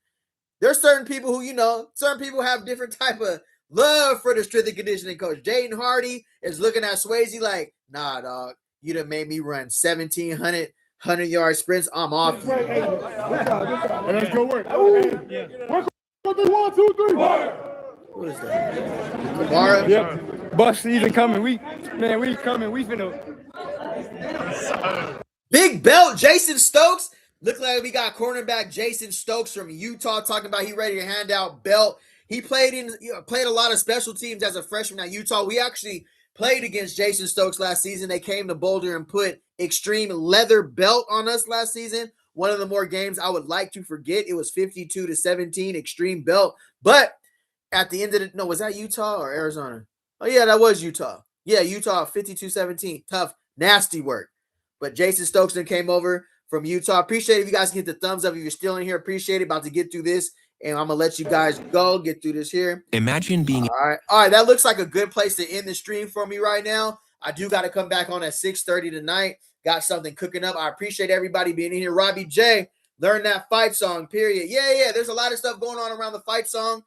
There's certain people who, certain people have different type of love for the strength and conditioning coach. Jaden Hardy is looking at Swayze like, nah, dog, you done made me run 1,700 100-yard sprints. I'm off you. Let's go work. Work on the 1, 2, 3. What is that? Kamara? Yep. Bus season coming. We coming. We finna. Big belt, Jason Stokes. Look like we got cornerback Jason Stokes from Utah talking about he ready to hand out belt. He played a lot of special teams as a freshman at Utah. We actually played against Jason Stokes last season. They came to Boulder and put extreme leather belt on us last season. One of the more games I would like to forget. It was 52-17 extreme belt. But at the end of it, no, was that Utah or Arizona? Oh, yeah, that was Utah. Yeah, Utah, 52-17. Tough, nasty work. But Jason Stokes then came over from Utah. Appreciate it if you guys can hit the thumbs up if you're still in here. Appreciate it. About to get through this, and I'm going to let you guys go, get through this here. Imagine being... All right, that looks like a good place to end the stream for me right now. I do got to come back on at 6:30 tonight. Got something cooking up. I appreciate everybody being in here. Robbie J, learn that fight song, period. Yeah, there's a lot of stuff going on around the fight song.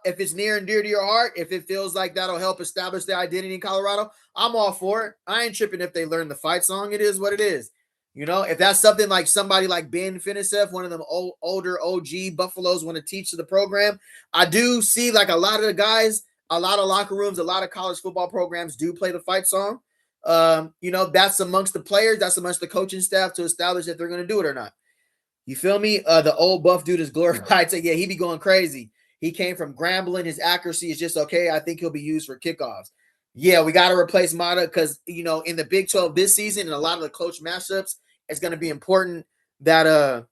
If it's near and dear to your heart, if it feels like that'll help establish their identity in Colorado, I'm all for it. I ain't tripping if they learn the fight song. It is what it is. If that's something like somebody like Ben Finisef, one of them older OG Buffaloes want to teach to the program, I do see like a lot of the guys a lot of locker rooms, a lot of college football programs do play the fight song. You know, that's amongst the players, that's amongst the coaching staff to establish if they're going to do it or not. You feel me? The old buff dude is glorified. So yeah, he be going crazy. He came from Grambling. His accuracy is just okay. I think he'll be used for kickoffs. Yeah, we got to replace Mata because, you know, in the Big 12 this season and a lot of the close matchups, it's going to be important that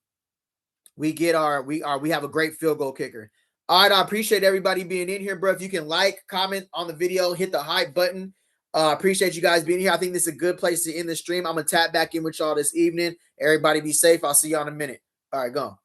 we have a great field goal kicker. All right, I appreciate everybody being in here, bro. If you can like, comment on the video, hit the hype button. Appreciate you guys being here. I think this is a good place to end the stream. I'm going to tap back in with y'all this evening. Everybody be safe. I'll see y'all in a minute. All right, go.